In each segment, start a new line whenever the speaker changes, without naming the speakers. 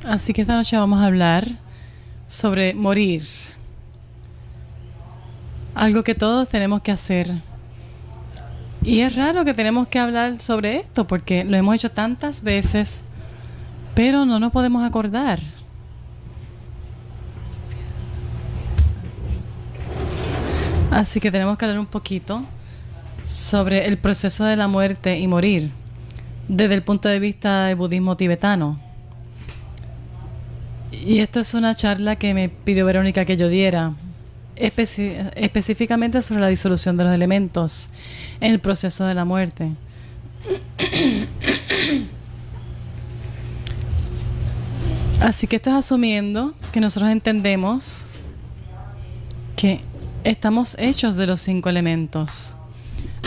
Así que esta noche vamos a hablar sobre morir. Algo que todos tenemos que hacer. Y es raro que tenemos que hablar sobre esto porque lo hemos hecho tantas veces, pero no nos podemos acordar. Así que tenemos que hablar un poquito sobre el proceso de la muerte y morir desde el punto de vista del budismo tibetano. Y esto es una charla que me pidió Verónica que yo diera, específicamente sobre la disolución de los elementos en el proceso de la muerte. Así que esto es asumiendo que nosotros entendemos que estamos hechos de los 5 elementos.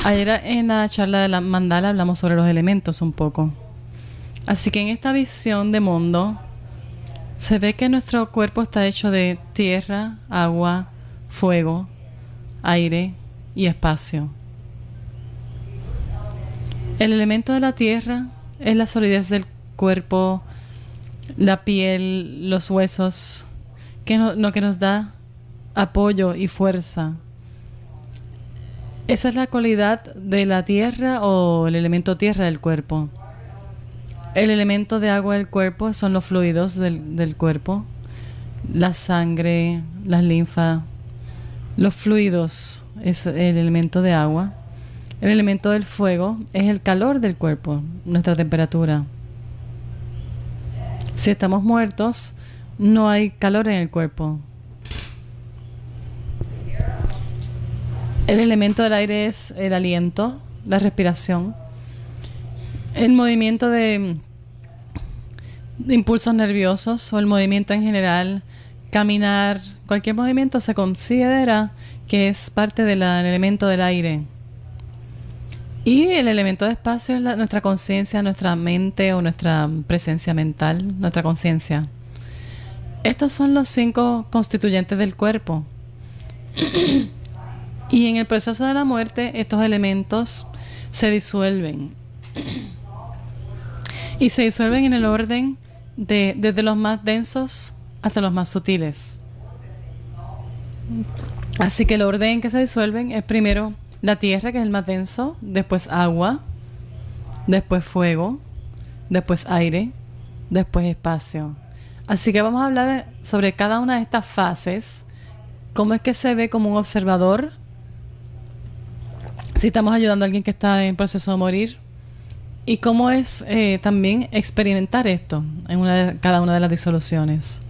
Ayer en la charla de la mandala hablamos sobre los elementos un poco. Así que en esta visión de mundo se ve que nuestro cuerpo está hecho de tierra, agua, fuego, aire y espacio. El elemento de la tierra es la solidez del cuerpo, la piel, los huesos, que nos da apoyo y fuerza. Esa es la cualidad de la tierra o el elemento tierra del cuerpo. El elemento de agua del cuerpo son los fluidos del cuerpo, la sangre, las linfas. Los fluidos es el elemento de agua. El elemento del fuego es el calor del cuerpo, nuestra temperatura. Si estamos muertos, no hay calor en el cuerpo. El elemento del aire es el aliento, la respiración. El movimiento de impulsos nerviosos o el movimiento en general, caminar, cualquier movimiento se considera que es parte del elemento del aire. Y el elemento de espacio es nuestra conciencia, nuestra mente o nuestra presencia mental, nuestra conciencia. Estos son los 5 constituyentes del cuerpo. Y en el proceso de la muerte, estos elementos se disuelven. Y se disuelven en el orden desde los más densos hasta los más sutiles. Así que el orden en que se disuelven es primero la tierra, que es el más denso, después agua, después fuego, después aire, después espacio. Así que vamos a hablar sobre cada una de estas fases, cómo es que se ve como un observador, si estamos ayudando a alguien que está en proceso de morir, y cómo es también experimentar esto en cada una de las disoluciones.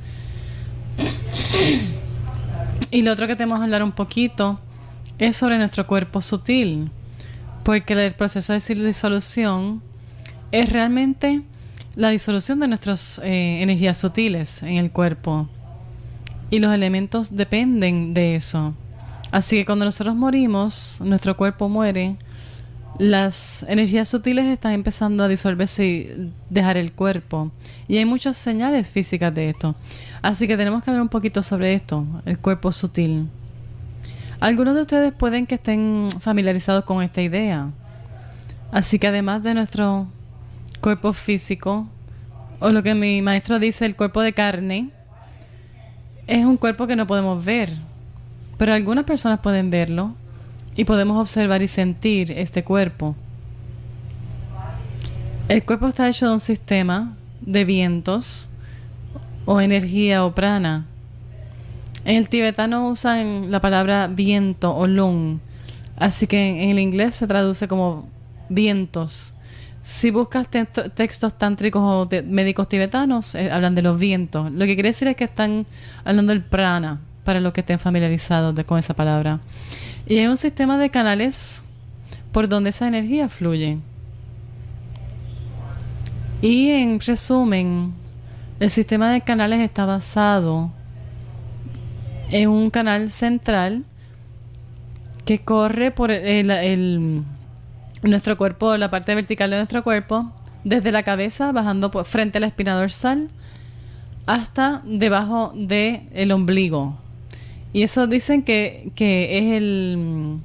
Y lo otro que tenemos que hablar un poquito es sobre nuestro cuerpo sutil, porque el proceso de disolución es realmente la disolución de nuestras energías sutiles en el cuerpo, y los elementos dependen de eso. Así que cuando nosotros morimos, nuestro cuerpo muere, las energías sutiles están empezando a disolverse y dejar el cuerpo. Y hay muchas señales físicas de esto. Así que tenemos que hablar un poquito sobre esto, el cuerpo sutil. Algunos de ustedes pueden que estén familiarizados con esta idea. Así que además de nuestro cuerpo físico, o lo que mi maestro dice, el cuerpo de carne, es un cuerpo que no podemos ver. Pero algunas personas pueden verlo y podemos observar y sentir este cuerpo. El cuerpo está hecho de un sistema de vientos o energía o prana. En el tibetano usan la palabra viento o lung, así que en el inglés se traduce como vientos. Si buscas textos tántricos o médicos tibetanos, hablan de los vientos. Lo que quiere decir es que están hablando del prana, para los que estén familiarizados con esa palabra. Y hay un sistema de canales por donde esa energía fluye. Y en resumen, el sistema de canales está basado en un canal central que corre por nuestro cuerpo, la parte vertical de nuestro cuerpo, desde la cabeza, bajando frente a la espina dorsal, hasta debajo del ombligo. Y eso dicen que es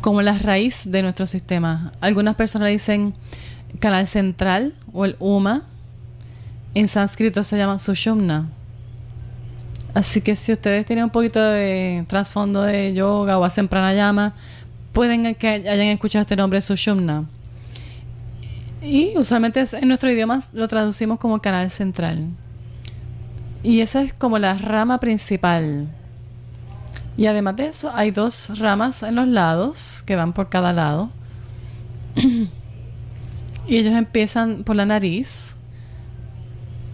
como la raíz de nuestro sistema. Algunas personas dicen canal central o el UMA. En sánscrito se llama Sushumna. Así que si ustedes tienen un poquito de trasfondo de yoga o hacen pranayama, pueden que hayan escuchado este nombre Sushumna. Y usualmente en nuestro idioma lo traducimos como canal central. Y esa es como la rama principal. Y además de eso, hay 2 ramas en los lados, que van por cada lado. Y ellos empiezan por la nariz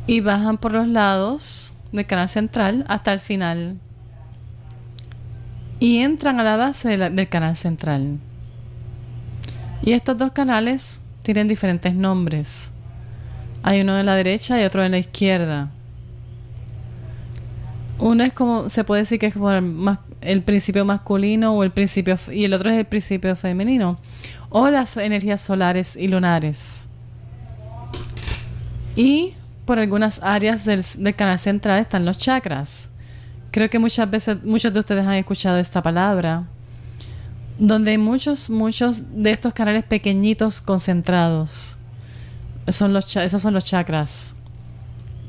y bajan por los lados del canal central hasta el final. Y entran a la base del canal central. Y estos 2 canales tienen diferentes nombres. Hay uno en la derecha y otro en la izquierda. Uno es como, se puede decir que es como el principio masculino o el principio, y el otro es el principio femenino, o las energías solares y lunares. Y por algunas áreas del canal central están los chakras. Creo que muchas veces, muchos de ustedes han escuchado esta palabra, donde hay muchos de estos canales pequeñitos concentrados. Esos son los chakras,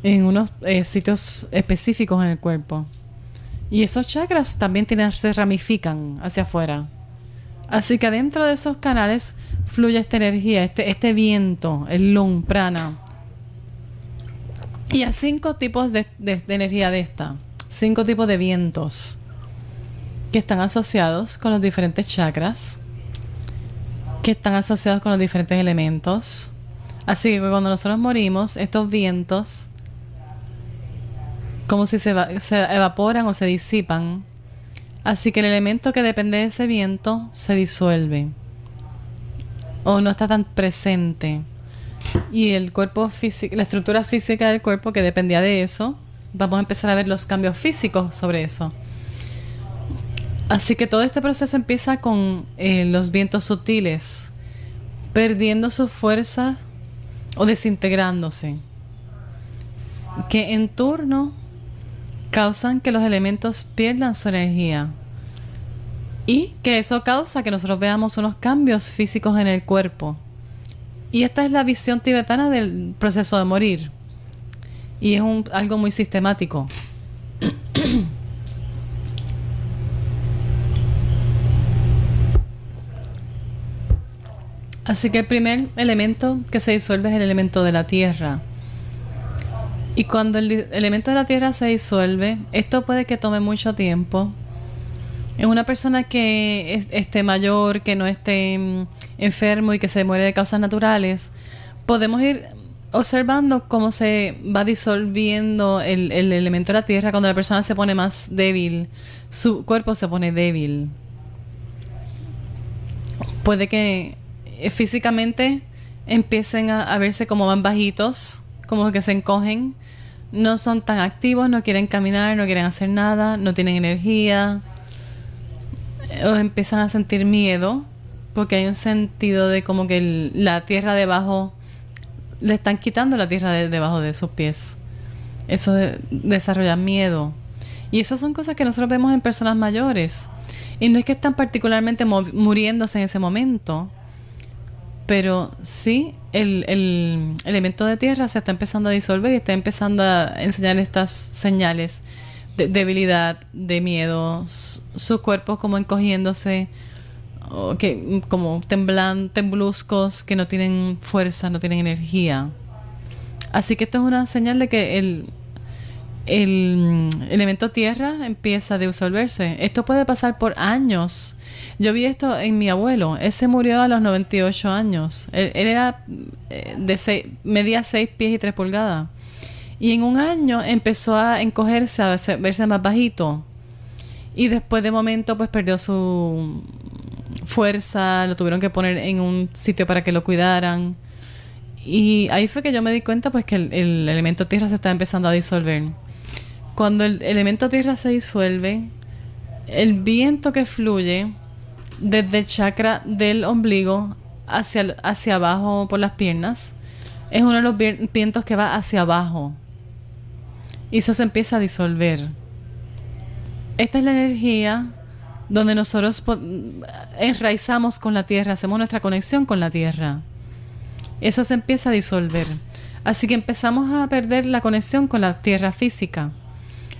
en unos sitios específicos en el cuerpo. Y esos chakras también se ramifican hacia afuera. Así que adentro de esos canales fluye esta energía, este viento, el lung, prana. Y hay 5 tipos de energía de esta. 5 tipos de vientos que están asociados con los diferentes chakras, que están asociados con los diferentes elementos. Así que cuando nosotros morimos, estos vientos como si se evaporan o se disipan. Así que el elemento que depende de ese viento se disuelve o no está tan presente. Y el cuerpo físico, la estructura física del cuerpo que dependía de eso, vamos a empezar a ver los cambios físicos sobre eso. Así que todo este proceso empieza con los vientos sutiles perdiendo su fuerza o desintegrándose, que en turno causan que los elementos pierdan su energía y que eso causa que nosotros veamos unos cambios físicos en el cuerpo. Y esta es la visión tibetana del proceso de morir, y es algo muy sistemático. Así que el primer elemento que se disuelve es el elemento de la tierra. Y cuando el elemento de la tierra se disuelve, esto puede que tome mucho tiempo. En una persona que esté mayor, que no esté enfermo y que se muere de causas naturales, podemos ir observando cómo se va disolviendo el elemento de la tierra. Cuando la persona se pone más débil, su cuerpo se pone débil. Puede que físicamente empiecen a verse como más bajitos, como que se encogen, no son tan activos, no quieren caminar, no quieren hacer nada, no tienen energía, o empiezan a sentir miedo porque hay un sentido de como que la tierra debajo, le están quitando la tierra debajo de sus pies. Eso desarrolla miedo, y eso son cosas que nosotros vemos en personas mayores, y no es que están particularmente muriéndose en ese momento, pero sí el elemento de tierra se está empezando a disolver y está empezando a enseñar estas señales de debilidad, de miedo, sus cuerpos como encogiéndose, o como tembluscos, que no tienen fuerza, no tienen energía. Así que esto es una señal de que el elemento tierra empieza a disolverse. Esto puede pasar por años. Yo vi esto en mi abuelo. Él se murió a los 98 años. Él era medía 6 pies y 3 pulgadas. Y en un año empezó a encogerse, a verse más bajito. Y después de momento pues perdió su fuerza. Lo tuvieron que poner en un sitio para que lo cuidaran. Y ahí fue que yo me di cuenta pues que el elemento tierra se está empezando a disolver. Cuando el elemento tierra se disuelve, el viento que fluye desde el chakra del ombligo hacia abajo por las piernas es uno de los vientos que va hacia abajo, y eso se empieza a disolver. Esta es la energía donde nosotros enraizamos con la tierra, hacemos nuestra conexión con la tierra. Eso se empieza a disolver. Así que empezamos a perder la conexión con la tierra física.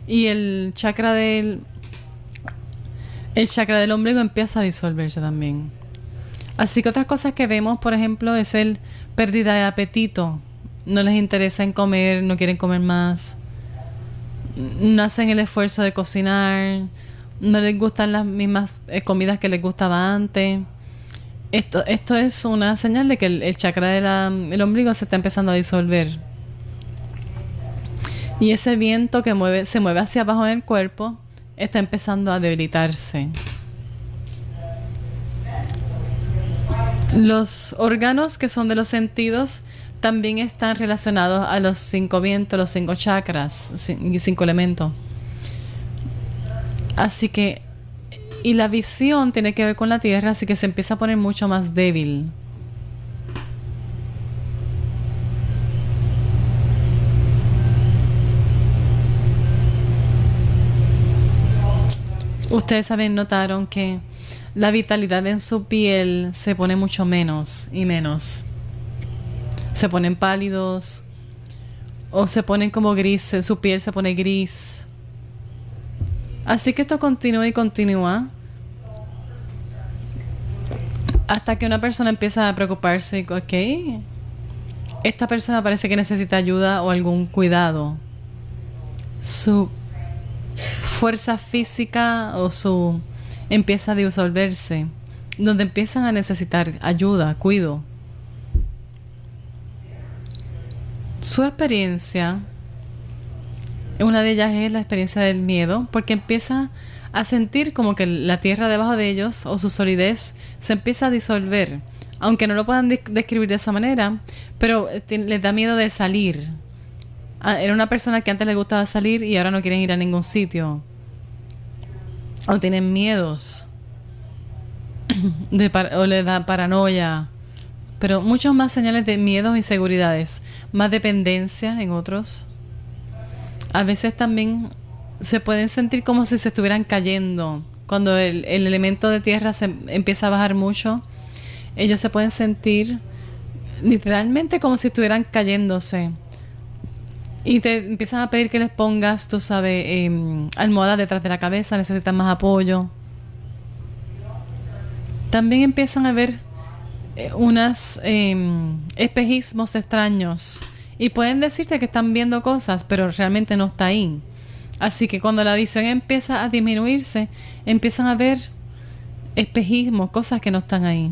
Y el chakra del ombligo empieza a disolverse también. Así que otras cosas que vemos, por ejemplo, es el pérdida de apetito. No les interesa en comer, no quieren comer más. No hacen el esfuerzo de cocinar. No les gustan las mismas comidas que les gustaba antes. Esto es una señal de que el chakra del ombligo se está empezando a disolver. Y ese viento que se mueve hacia abajo en el cuerpo está empezando a debilitarse. Los órganos que son de los sentidos también están relacionados a los 5 vientos, los 5 chakras y 5 elementos. Así que, y la visión tiene que ver con la tierra, así que se empieza a poner mucho más débil. Ustedes saben, notaron que la vitalidad en su piel se pone mucho menos y menos. Se ponen pálidos o se ponen como grises, su piel se pone gris. Así que esto continúa y continúa hasta que una persona empieza a preocuparse. Ok, esta persona parece que necesita ayuda o algún cuidado. Su fuerza física empieza a disolverse, donde empiezan a necesitar ayuda, cuidado. Su experiencia, una de ellas es la experiencia del miedo, porque empieza a sentir como que la tierra debajo de ellos o su solidez se empieza a disolver, aunque no lo puedan describir de esa manera, pero les da miedo de salir. Era una persona que antes le gustaba salir y ahora no quieren ir a ningún sitio. O tienen miedos. O les da paranoia. Pero muchos más señales de miedos y inseguridades. Más dependencia en otros. A veces también se pueden sentir como si se estuvieran cayendo. Cuando el elemento de tierra se empieza a bajar mucho, ellos se pueden sentir literalmente como si estuvieran cayéndose. Y te empiezan a pedir que les pongas, tú sabes, almohadas detrás de la cabeza, necesitan más apoyo. También empiezan a ver unos espejismos extraños. Y pueden decirte que están viendo cosas, pero realmente no está ahí. Así que cuando la visión empieza a disminuirse, empiezan a ver espejismos, cosas que no están ahí.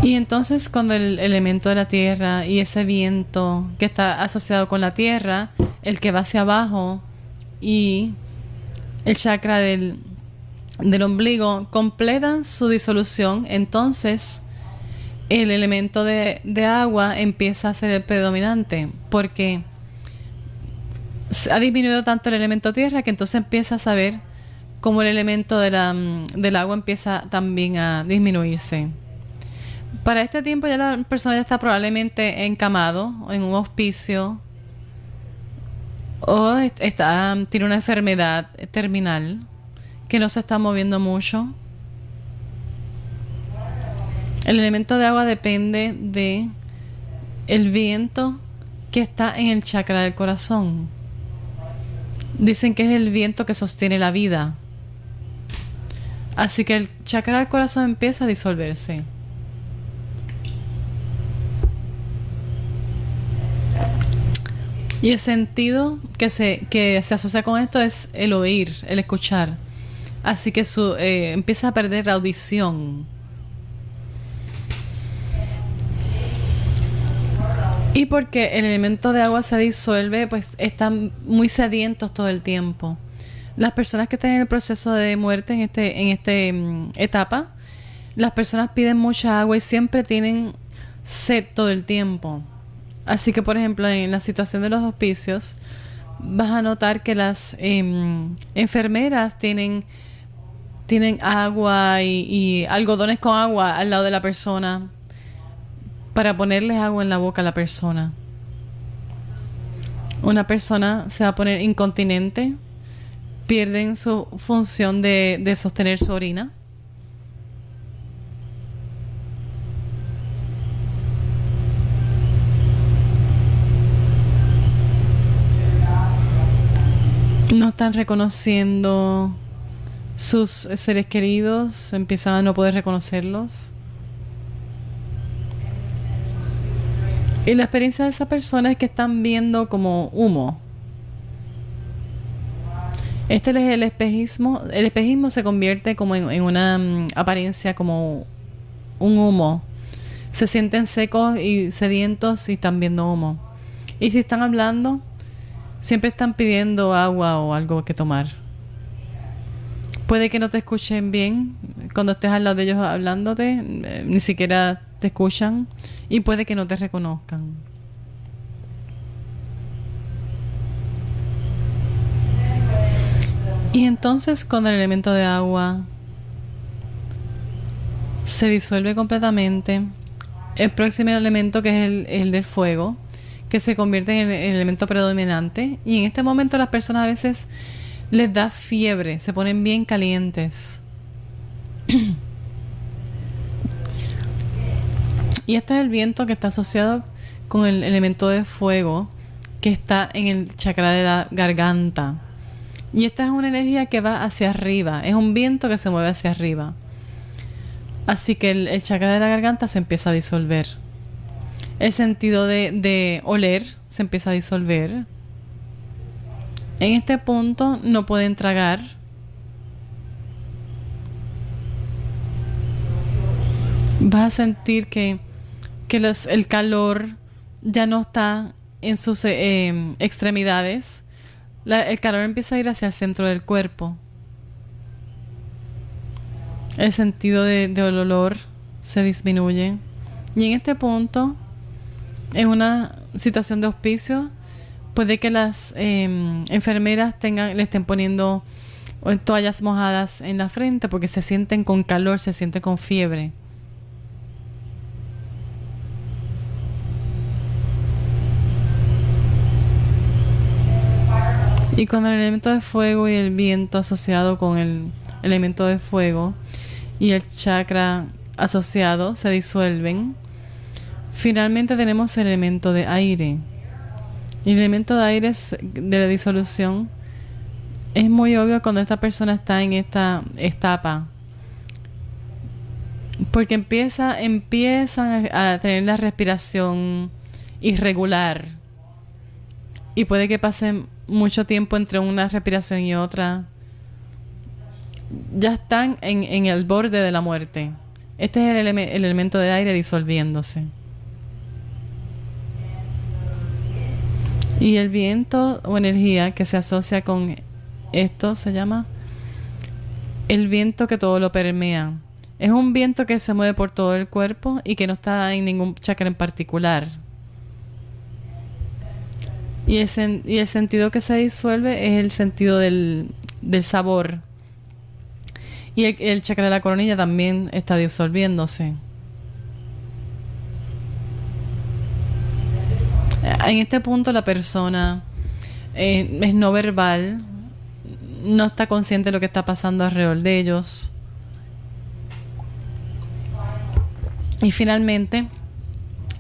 Y entonces cuando el elemento de la tierra y ese viento que está asociado con la tierra, el que va hacia abajo y el chakra del ombligo completan su disolución, entonces el elemento de agua empieza a ser el predominante, porque ha disminuido tanto el elemento tierra que entonces empieza a saber cómo el elemento del agua empieza también a disminuirse. Para este tiempo ya la persona ya está probablemente encamado o en un hospicio o tiene una enfermedad terminal que no se está moviendo mucho. El elemento de agua depende de el viento que está en el chakra del corazón. Dicen que es el viento que sostiene la vida. Así que el chakra del corazón empieza a disolverse. Y el sentido que se asocia con esto es el oír, el escuchar. Así que empieza a perder la audición. Y porque el elemento de agua se disuelve, pues están muy sedientos todo el tiempo. Las personas que están en el proceso de muerte en esta etapa, las personas piden mucha agua y siempre tienen sed todo el tiempo. Así que, por ejemplo, en la situación de los hospicios, vas a notar que las enfermeras tienen agua y algodones con agua al lado de la persona para ponerles agua en la boca a la persona. Una persona se va a poner incontinente, pierden su función de sostener su orina. no están reconociendo sus seres queridos, empiezan a no poder reconocerlos. Y la experiencia de esa persona es que están viendo como humo. Este es el espejismo. El espejismo se convierte como en una apariencia como un humo. Se sienten secos y sedientos y están viendo humo. Y si están hablando, siempre están pidiendo agua o algo que tomar. Puede que no te escuchen bien cuando estés al lado de ellos hablándote, ni siquiera te escuchan, y puede que no te reconozcan. Y entonces cuando el elemento de agua se disuelve completamente, el próximo elemento, que es el del fuego, que se convierte en el elemento predominante, y en este momento las personas a veces les da fiebre, se ponen bien calientes. Y este es el viento que está asociado con el elemento de fuego, que está en el chakra de la garganta. Y esta es una energía que va hacia arriba, es un viento que se mueve hacia arriba. Así que el chakra de la garganta se empieza a disolver. El sentido de oler se empieza a disolver. En este punto no pueden tragar. Vas a sentir que el calor ya no está en sus extremidades. El calor empieza a ir hacia el centro del cuerpo. El sentido del olor se disminuye. Y en este punto, en una situación de auspicio, puede que las enfermeras le estén poniendo toallas mojadas en la frente porque se sienten con calor, se sienten con fiebre. Y cuando el elemento de fuego y el viento asociado con el elemento de fuego y el chakra asociado se disuelven, finalmente tenemos el elemento de aire. Y el elemento de aire de la disolución es muy obvio cuando esta persona está en esta etapa, porque empiezan a tener la respiración irregular y puede que pasen mucho tiempo entre una respiración y otra. Ya están en el borde de la muerte. Este es el elemento de aire disolviéndose. Y el viento o energía que se asocia con esto se llama el viento que todo lo permea. Es un viento que se mueve por todo el cuerpo y que no está en ningún chakra en particular. Y el sentido que se disuelve es el sentido del sabor. Y el chakra de la coronilla también está disolviéndose. En este punto la persona es no verbal, no está consciente de lo que está pasando alrededor de ellos. Y finalmente,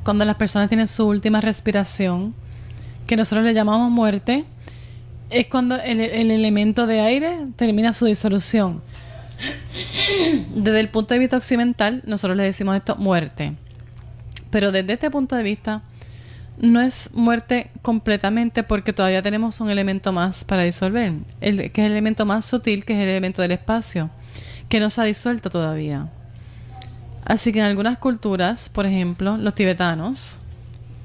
cuando las personas tienen su última respiración, que nosotros le llamamos muerte, es cuando el elemento de aire termina su disolución. Desde el punto de vista occidental, nosotros le decimos esto muerte. Pero desde este punto de vista, no es muerte completamente porque todavía tenemos un elemento más para disolver, que es el elemento más sutil, que es el elemento del espacio, que no se ha disuelto todavía. Así que en algunas culturas, por ejemplo, los tibetanos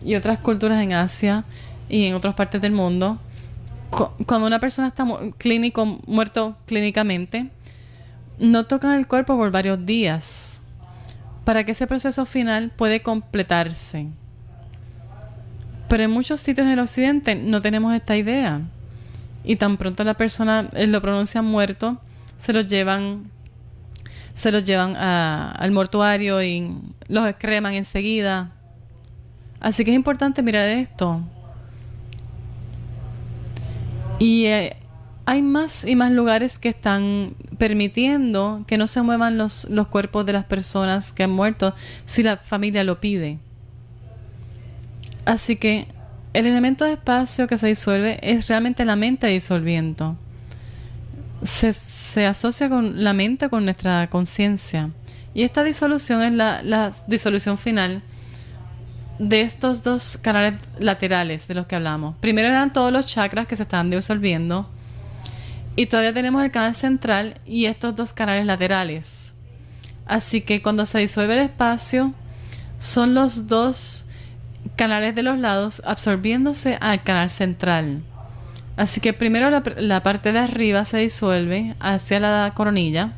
y otras culturas en Asia y en otras partes del mundo, cuando una persona está muerto clínicamente, no tocan el cuerpo por varios días para que ese proceso final puede completarse. Pero en muchos sitios del occidente no tenemos esta idea. Y tan pronto la persona lo pronuncia muerto, se los llevan al mortuario y los creman enseguida. Así que es importante mirar esto. Y hay más y más lugares que están permitiendo que no se muevan los cuerpos de las personas que han muerto si la familia lo pide. Así que el elemento de espacio que se disuelve es realmente la mente disolviendo. se asocia con la mente, con nuestra conciencia. Y esta disolución es la disolución final de estos dos canales laterales de los que hablamos. Primero eran todos los chakras que se estaban disolviendo. Y todavía tenemos el canal central y estos dos canales laterales. Así que cuando se disuelve el espacio, son los dos canales de los lados absorbiéndose al canal central. Así que primero la parte de arriba se disuelve hacia la coronilla.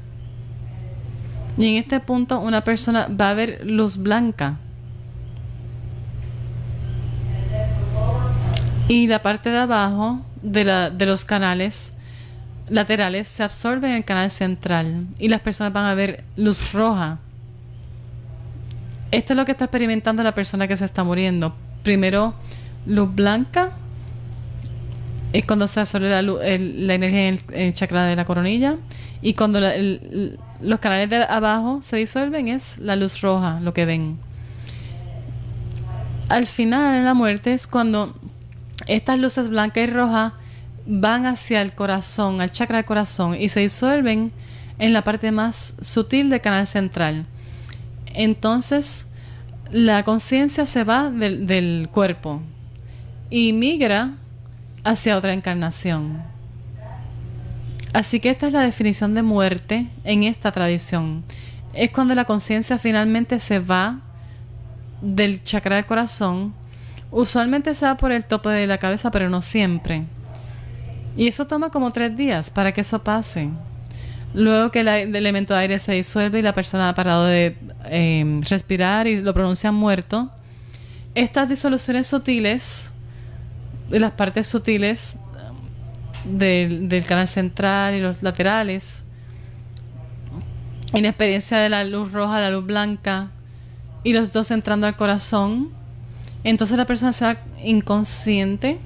Y en este punto una persona va a ver luz blanca. Y la parte de abajo de los canales laterales se absorbe en el canal central. Y las personas van a ver luz roja. Esto es lo que está experimentando la persona que se está muriendo. Primero, luz blanca. Es cuando se absorbe la energía en el chakra de la coronilla. Y cuando los canales de abajo se disuelven, es la luz roja lo que ven. Al final, en la muerte, es cuando estas luces blancas y rojas van hacia el corazón, al chakra del corazón, y se disuelven en la parte más sutil del canal central. Entonces, la conciencia se va del cuerpo y migra hacia otra encarnación. Así que esta es la definición de muerte en esta tradición. Es cuando la conciencia finalmente se va del chakra del corazón. Usualmente se va por el tope de la cabeza, pero no siempre. Y eso toma como 3 días para que eso pase. Luego que el elemento de aire se disuelve y la persona ha parado de respirar y lo pronuncian muerto, estas disoluciones sutiles, de las partes sutiles del canal central y los laterales, y la experiencia de la luz roja, la luz blanca, y los dos entrando al corazón, entonces la persona se va inconsciente.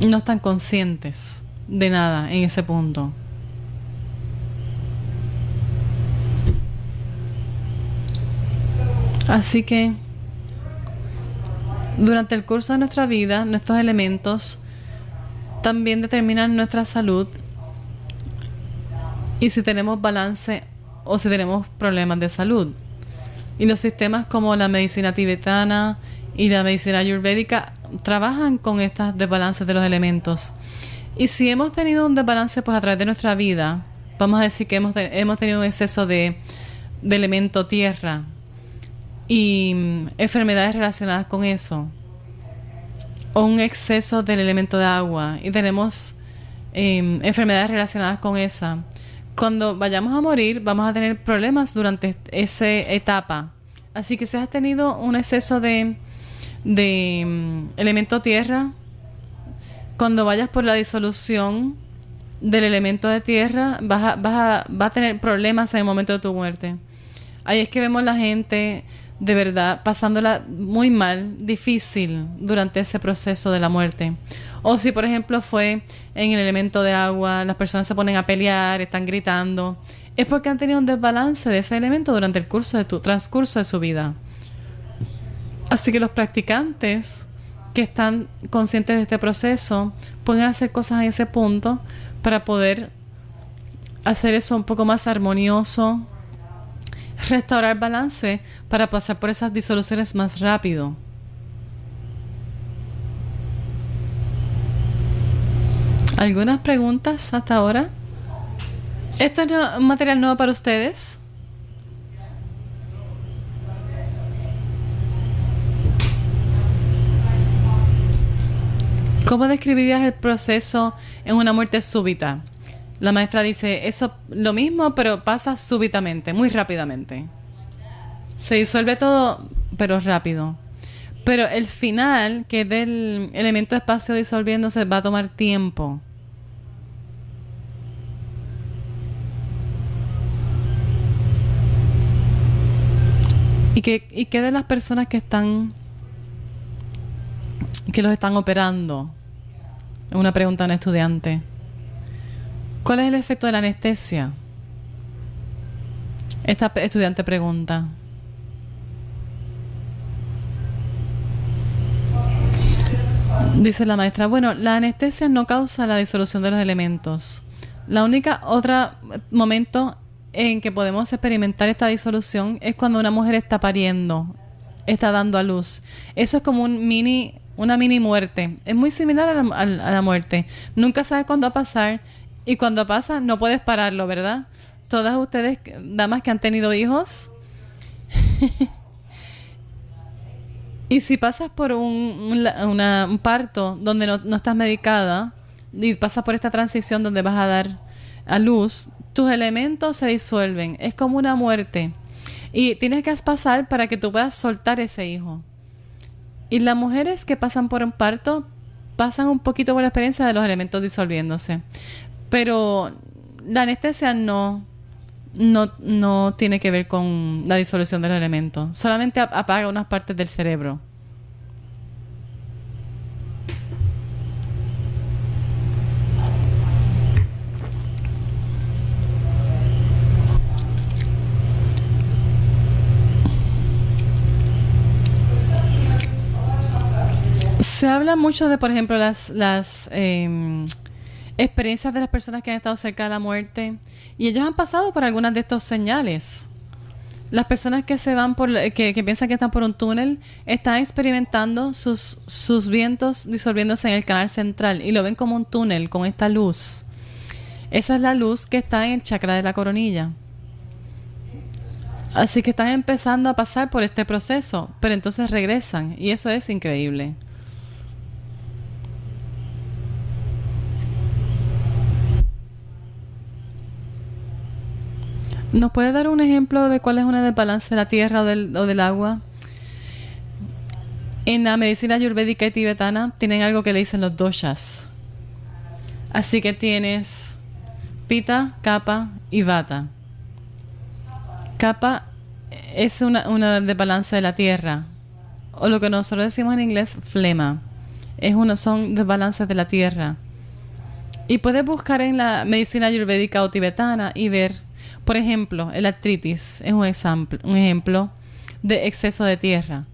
No están conscientes de nada en ese punto. Así que durante el curso de nuestra vida, nuestros elementos también determinan nuestra salud y si tenemos balance o si tenemos problemas de salud. Y los sistemas como la medicina tibetana y la medicina ayurvédica trabajan con estos desbalances de los elementos. Y si hemos tenido un desbalance pues a través de nuestra vida, vamos a decir que hemos tenido un exceso de elemento tierra y enfermedades relacionadas con eso, o un exceso del elemento de agua y tenemos enfermedades relacionadas con esa, cuando vayamos a morir vamos a tener problemas durante esa etapa. Así que si has tenido un exceso de elemento tierra, cuando vayas por la disolución del elemento de tierra, vas a tener problemas en el momento de tu muerte. Ahí es que vemos la gente de verdad pasándola muy mal, difícil durante ese proceso de la muerte. O si por ejemplo fue en el elemento de agua, las personas se ponen a pelear, están gritando, es porque han tenido un desbalance de ese elemento durante el transcurso de su vida. Así que los practicantes que están conscientes de este proceso pueden hacer cosas en ese punto para poder hacer eso un poco más armonioso, restaurar balance para pasar por esas disoluciones más rápido. ¿Algunas preguntas hasta ahora? ¿Esto es un material nuevo para ustedes? ¿Cómo describirías el proceso en una muerte súbita? La maestra dice, eso lo mismo, pero pasa súbitamente, muy rápidamente. Se disuelve todo, pero rápido. Pero el final, que es del elemento espacio disolviéndose, va a tomar tiempo. ¿Y qué de las personas que los están operando? Es una pregunta de un estudiante. ¿Cuál es el efecto de la anestesia? Esta estudiante pregunta. Dice la maestra, bueno, la anestesia no causa la disolución de los elementos. La única otra momento en que podemos experimentar esta disolución es cuando una mujer está pariendo, está dando a luz. Eso es como una mini muerte. Es muy similar a la muerte. Nunca sabes cuándo va a pasar y cuando pasa no puedes pararlo, ¿verdad? Todas ustedes, damas que han tenido hijos, y si pasas por un parto donde no estás medicada y pasas por esta transición donde vas a dar a luz, tus elementos se disuelven. Es como una muerte. Y tienes que pasar para que tú puedas soltar ese hijo. Y las mujeres que pasan por un parto pasan un poquito por la experiencia de los elementos disolviéndose. Pero la anestesia no tiene que ver con la disolución de los elementos. Solamente apaga unas partes del cerebro. Se habla mucho de, por ejemplo, las experiencias de las personas que han estado cerca de la muerte y ellos han pasado por algunas de estas señales. Las personas que se van que piensan que están por un túnel están experimentando sus vientos disolviéndose en el canal central y lo ven como un túnel con esta luz. Esa es la luz que está en el chakra de la coronilla. Así que están empezando a pasar por este proceso, pero entonces regresan y eso es increíble. ¿Nos puede dar un ejemplo de cuál es una desbalance de la tierra o del agua? En la medicina ayurvédica y tibetana tienen algo que le dicen los doshas. Así que tienes Pitta, Kapha y Vata. Kapha es una desbalance de la tierra, o lo que nosotros decimos en inglés flema. Son desbalances de la tierra. Y puedes buscar en la medicina ayurvédica o tibetana y ver, por ejemplo, el artritis es un ejemplo de exceso de tierra.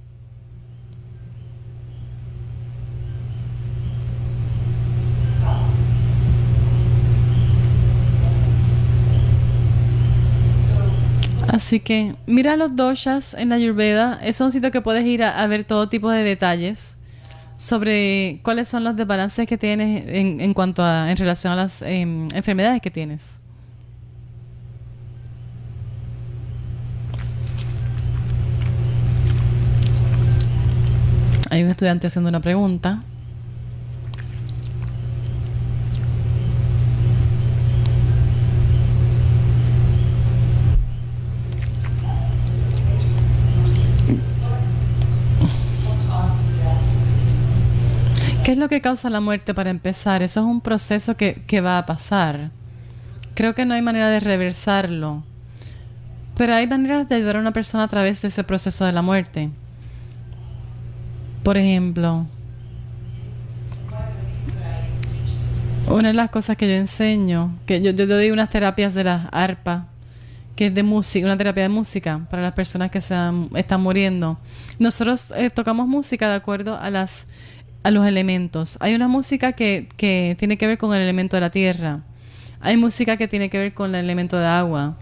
Así que mira los doshas en la Ayurveda. Es un sitio que puedes ir a ver todo tipo de detalles sobre cuáles son los desbalances que tienes en relación a las enfermedades que tienes. Hay un estudiante haciendo una pregunta. ¿Qué es lo que causa la muerte para empezar? Eso es un proceso que va a pasar. Creo que no hay manera de reversarlo. Pero hay maneras de ayudar a una persona a través de ese proceso de la muerte. Por ejemplo, una de las cosas que yo enseño, que yo doy unas terapias de la arpa, que es de música, una terapia de música para las personas que están muriendo. Nosotros tocamos música de acuerdo a los elementos. Hay una música que tiene que ver con el elemento de la tierra. Hay música que tiene que ver con el elemento de agua.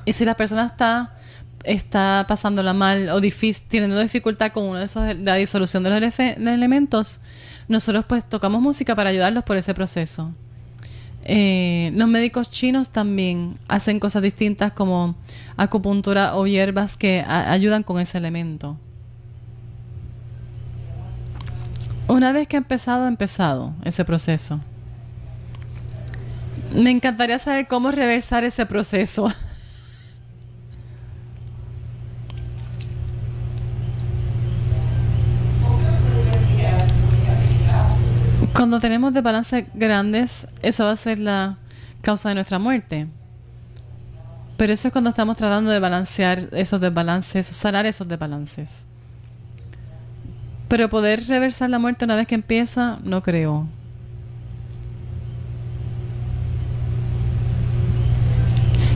Y si la persona está pasándola mal o teniendo dificultad con uno de esos, la disolución de los elementos, nosotros pues tocamos música para ayudarlos por ese proceso. Los médicos chinos también hacen cosas distintas como acupuntura o hierbas que ayudan con ese elemento. Una vez que ha empezado ese proceso, me encantaría saber cómo reversar ese proceso. Cuando tenemos desbalances grandes, eso va a ser la causa de nuestra muerte. Pero eso es cuando estamos tratando de balancear esos desbalances, sanar esos desbalances. Pero poder reversar la muerte una vez que empieza, no creo.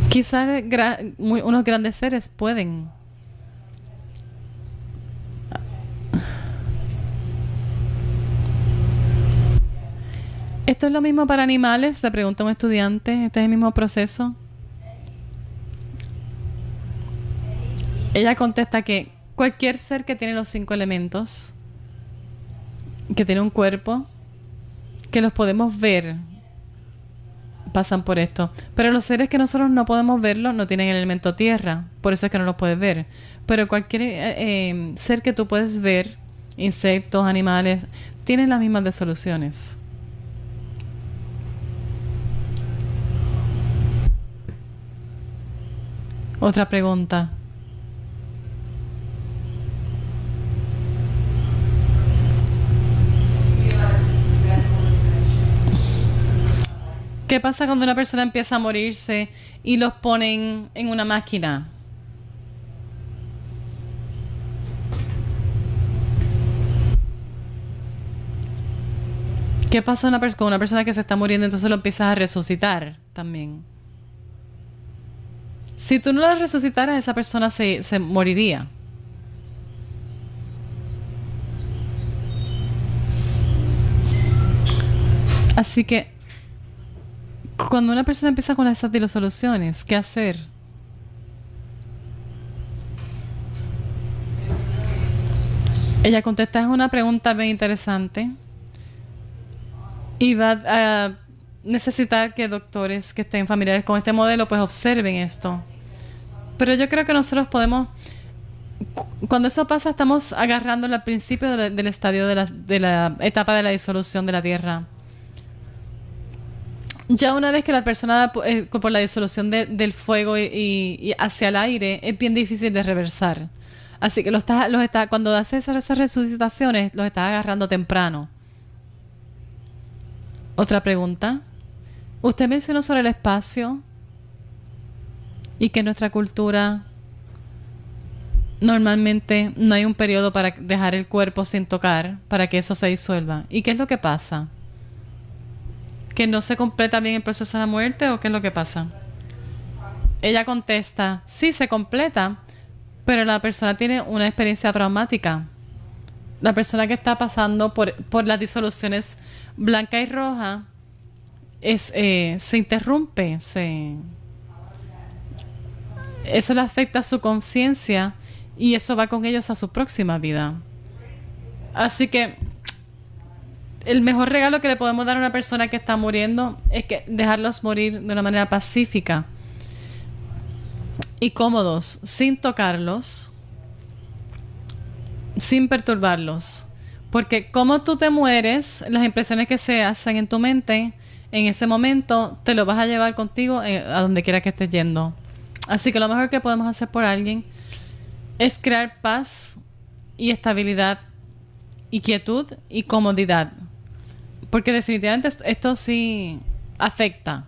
Quizás unos grandes seres pueden. ¿Esto es lo mismo para animales? Le pregunta un estudiante. ¿Este es el mismo proceso? Ella contesta que cualquier ser que tiene los 5 elementos, que tiene un cuerpo, que los podemos ver, pasan por esto. Pero los seres que nosotros no podemos verlos no tienen el elemento tierra. Por eso es que no los puedes ver. Pero cualquier ser que tú puedes ver, insectos, animales, tienen las mismas disoluciones. Otra pregunta. ¿Qué pasa cuando una persona empieza a morirse y los ponen en una máquina? ¿Qué pasa con una persona que se está muriendo, entonces lo empiezas a resucitar también? Si tú no lo resucitaras, esa persona se moriría. Así que cuando una persona empieza con esas disoluciones, ¿qué hacer? Ella contesta, es una pregunta bien interesante. Y va a necesitar que doctores que estén familiares con este modelo pues observen esto. Pero yo creo que nosotros podemos, cuando eso pasa, estamos agarrando al principio del estadio de la etapa de la disolución de la Tierra. Ya una vez que la persona por la disolución del fuego y hacia el aire, es bien difícil de reversar. Así que cuando haces esas resucitaciones, los estás agarrando temprano. Otra pregunta. Usted mencionó sobre el espacio y que en nuestra cultura normalmente no hay un periodo para dejar el cuerpo sin tocar para que eso se disuelva. ¿Y qué es lo que pasa? ¿Que no se completa bien el proceso de la muerte o qué es lo que pasa? Ella contesta, sí se completa, pero la persona tiene una experiencia traumática. La persona que está pasando por las disoluciones blanca y roja se interrumpe, eso le afecta a su conciencia y eso va con ellos a su próxima vida. Así que el mejor regalo que le podemos dar a una persona que está muriendo es que dejarlos morir de una manera pacífica y cómodos, sin tocarlos, sin perturbarlos. Porque como tú te mueres, las impresiones que se hacen en tu mente en ese momento te lo vas a llevar contigo a donde quiera que estés yendo. Así que lo mejor que podemos hacer por alguien es crear paz y estabilidad y quietud y comodidad. Porque definitivamente esto sí afecta.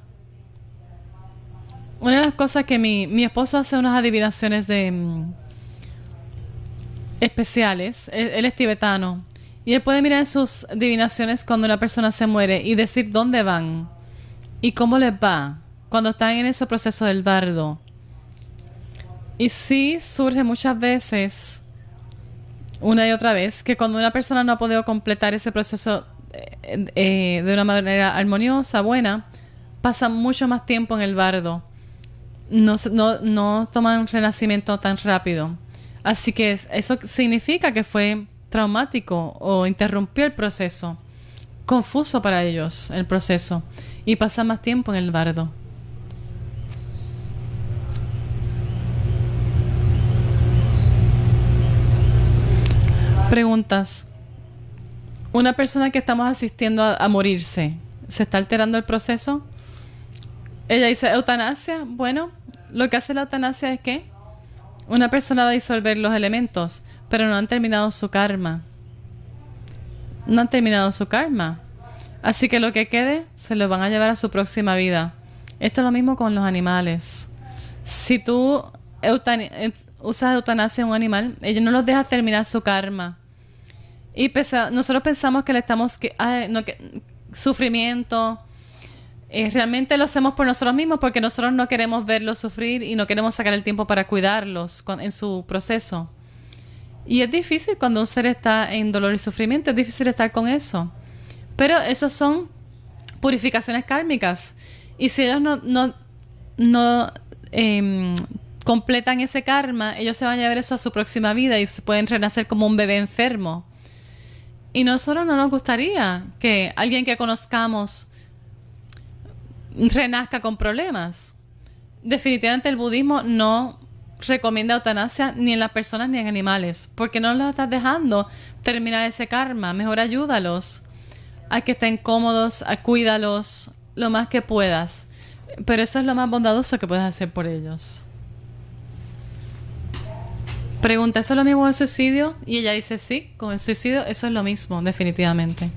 Una de las cosas que mi esposo hace unas adivinaciones especiales. Él es tibetano. Y él puede mirar sus adivinaciones cuando una persona se muere y decir dónde van y cómo les va cuando están en ese proceso del bardo. Y sí surge muchas veces, una y otra vez, que cuando una persona no ha podido completar ese proceso de una manera armoniosa, buena, pasa mucho más tiempo en el bardo. No toman renacimiento tan rápido. Así que eso significa que fue traumático o interrumpió el proceso. Confuso para ellos el proceso. Y pasan más tiempo en el bardo. Preguntas. Una persona que estamos asistiendo a morirse, ¿se está alterando el proceso? Ella dice, ¿eutanasia? Bueno, lo que hace la eutanasia es que una persona va a disolver los elementos, pero no han terminado su karma. No han terminado su karma. Así que lo que quede se lo van a llevar a su próxima vida. Esto es lo mismo con los animales. Si tú usas eutanasia a un animal, ellos no los dejas terminar su karma. Y nosotros pensamos que le estamos... sufrimiento... realmente lo hacemos por nosotros mismos porque nosotros no queremos verlos sufrir y no queremos sacar el tiempo para cuidarlos en su proceso. Y es difícil cuando un ser está en dolor y sufrimiento, es difícil estar con eso. Pero esos son purificaciones kármicas. Y si ellos no completan ese karma, ellos se van a llevar eso a su próxima vida y se pueden renacer como un bebé enfermo. Y nosotros no nos gustaría que alguien que conozcamos renazca con problemas. Definitivamente el budismo no recomienda eutanasia ni en las personas ni en animales, porque no los estás dejando terminar ese karma. Mejor ayúdalos a que estén cómodos, cuídalos lo más que puedas. Pero eso es lo más bondadoso que puedes hacer por ellos. Pregunta, ¿eso es lo mismo del suicidio? Y ella dice sí, con el suicidio eso es lo mismo, definitivamente.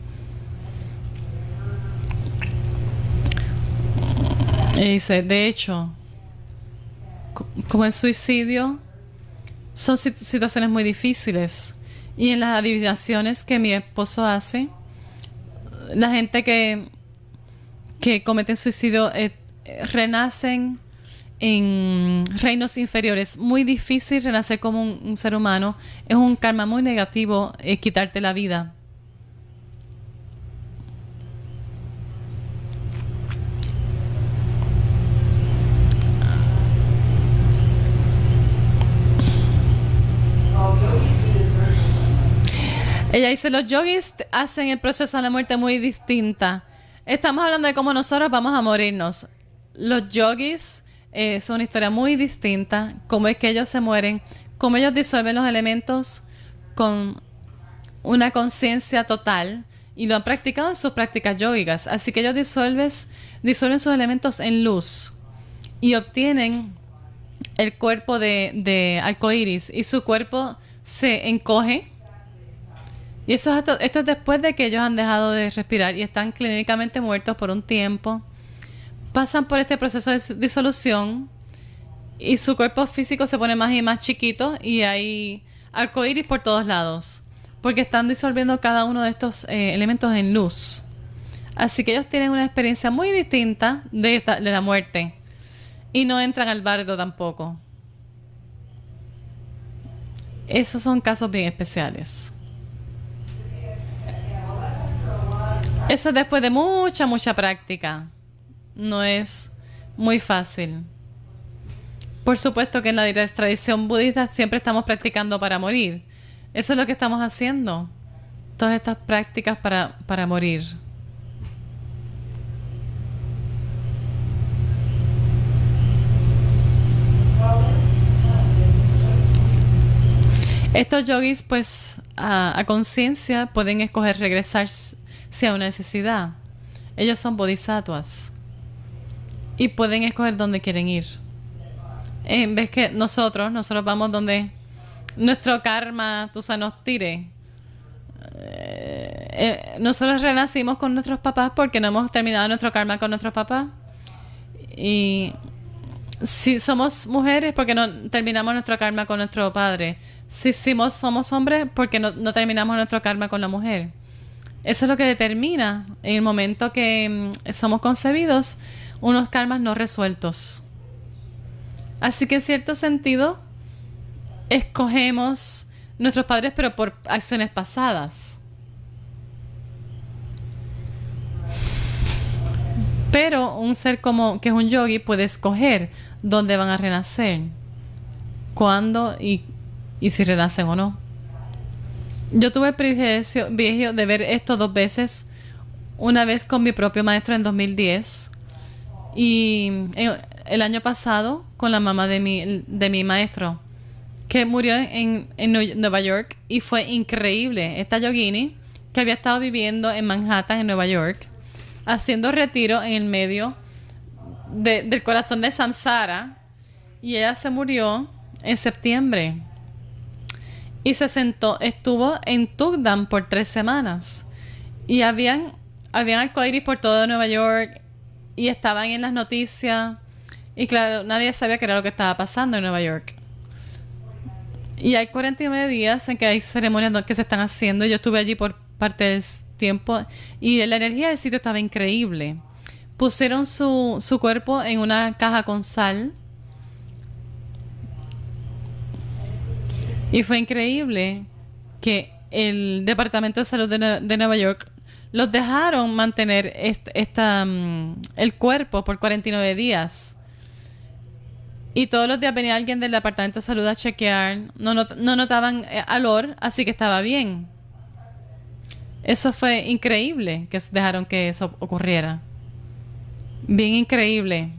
Y dice, de hecho, con el suicidio son situaciones muy difíciles. Y en las adivinaciones que mi esposo hace, la gente que cometen suicidio renacen en reinos inferiores. Muy difícil renacer como un ser humano. Es un karma muy negativo quitarte la vida. Ella dice, los yogis hacen el proceso de la muerte muy distinta. Estamos hablando de cómo nosotros vamos a morirnos. Los yogis son una historia muy distinta. Cómo es que ellos se mueren, cómo ellos disuelven los elementos con una conciencia total. Y lo han practicado en sus prácticas yógicas. Así que ellos disuelven sus elementos en luz. Y obtienen el cuerpo de arcoíris. Y su cuerpo se encoge. Y esto es después de que ellos han dejado de respirar y están clínicamente muertos por un tiempo. Pasan por este proceso de disolución y su cuerpo físico se pone más y más chiquito y hay arcoíris por todos lados. Porque están disolviendo cada uno de estos elementos en luz. Así que ellos tienen una experiencia muy distinta de la muerte. Y no entran al bardo tampoco. Esos son casos bien especiales. Eso es después de mucha práctica. No es muy fácil. Por supuesto que en la tradición budista siempre estamos practicando para morir. Eso es lo que estamos haciendo. Todas estas prácticas para morir. Estos yogis, pues, a conciencia pueden escoger regresar si hay una necesidad. Ellos son bodhisattvas y pueden escoger dónde quieren ir. En vez que nosotros vamos donde nuestro karma, nos tire. Nosotros renacimos con nuestros papás porque no hemos terminado nuestro karma con nuestros papás. Y si somos mujeres, porque no terminamos nuestro karma con nuestro padre. Si somos hombres, porque no terminamos nuestro karma con la mujer. Eso es lo que determina en el momento que somos concebidos unos karmas no resueltos. Así que en cierto sentido escogemos nuestros padres, pero por acciones pasadas. Pero un ser que es un yogi puede escoger dónde van a renacer, cuándo y si renacen o no. Yo tuve el privilegio de ver esto 2 veces. Una vez con mi propio maestro en 2010 y el año pasado con la mamá de mi maestro, que murió en Nueva York, y fue increíble. Esta yogini que había estado viviendo en Manhattan, en Nueva York, haciendo retiro en el medio del corazón de Samsara, y ella se murió en septiembre. Y estuvo en Tugdam por 3 semanas. Y habían arcoíris por todo Nueva York. Y estaban en las noticias. Y claro, nadie sabía qué era lo que estaba pasando en Nueva York. Y hay 49 días en que hay ceremonias que se están haciendo. Yo estuve allí por parte del tiempo. Y la energía del sitio estaba increíble. Pusieron su cuerpo en una caja con sal. Y fue increíble que el Departamento de Salud de Nueva York los dejaron mantener el cuerpo por 49 días. Y todos los días venía alguien del departamento de salud a chequear. No notaban olor, así que estaba bien. Eso fue increíble que dejaron que eso ocurriera. Bien increíble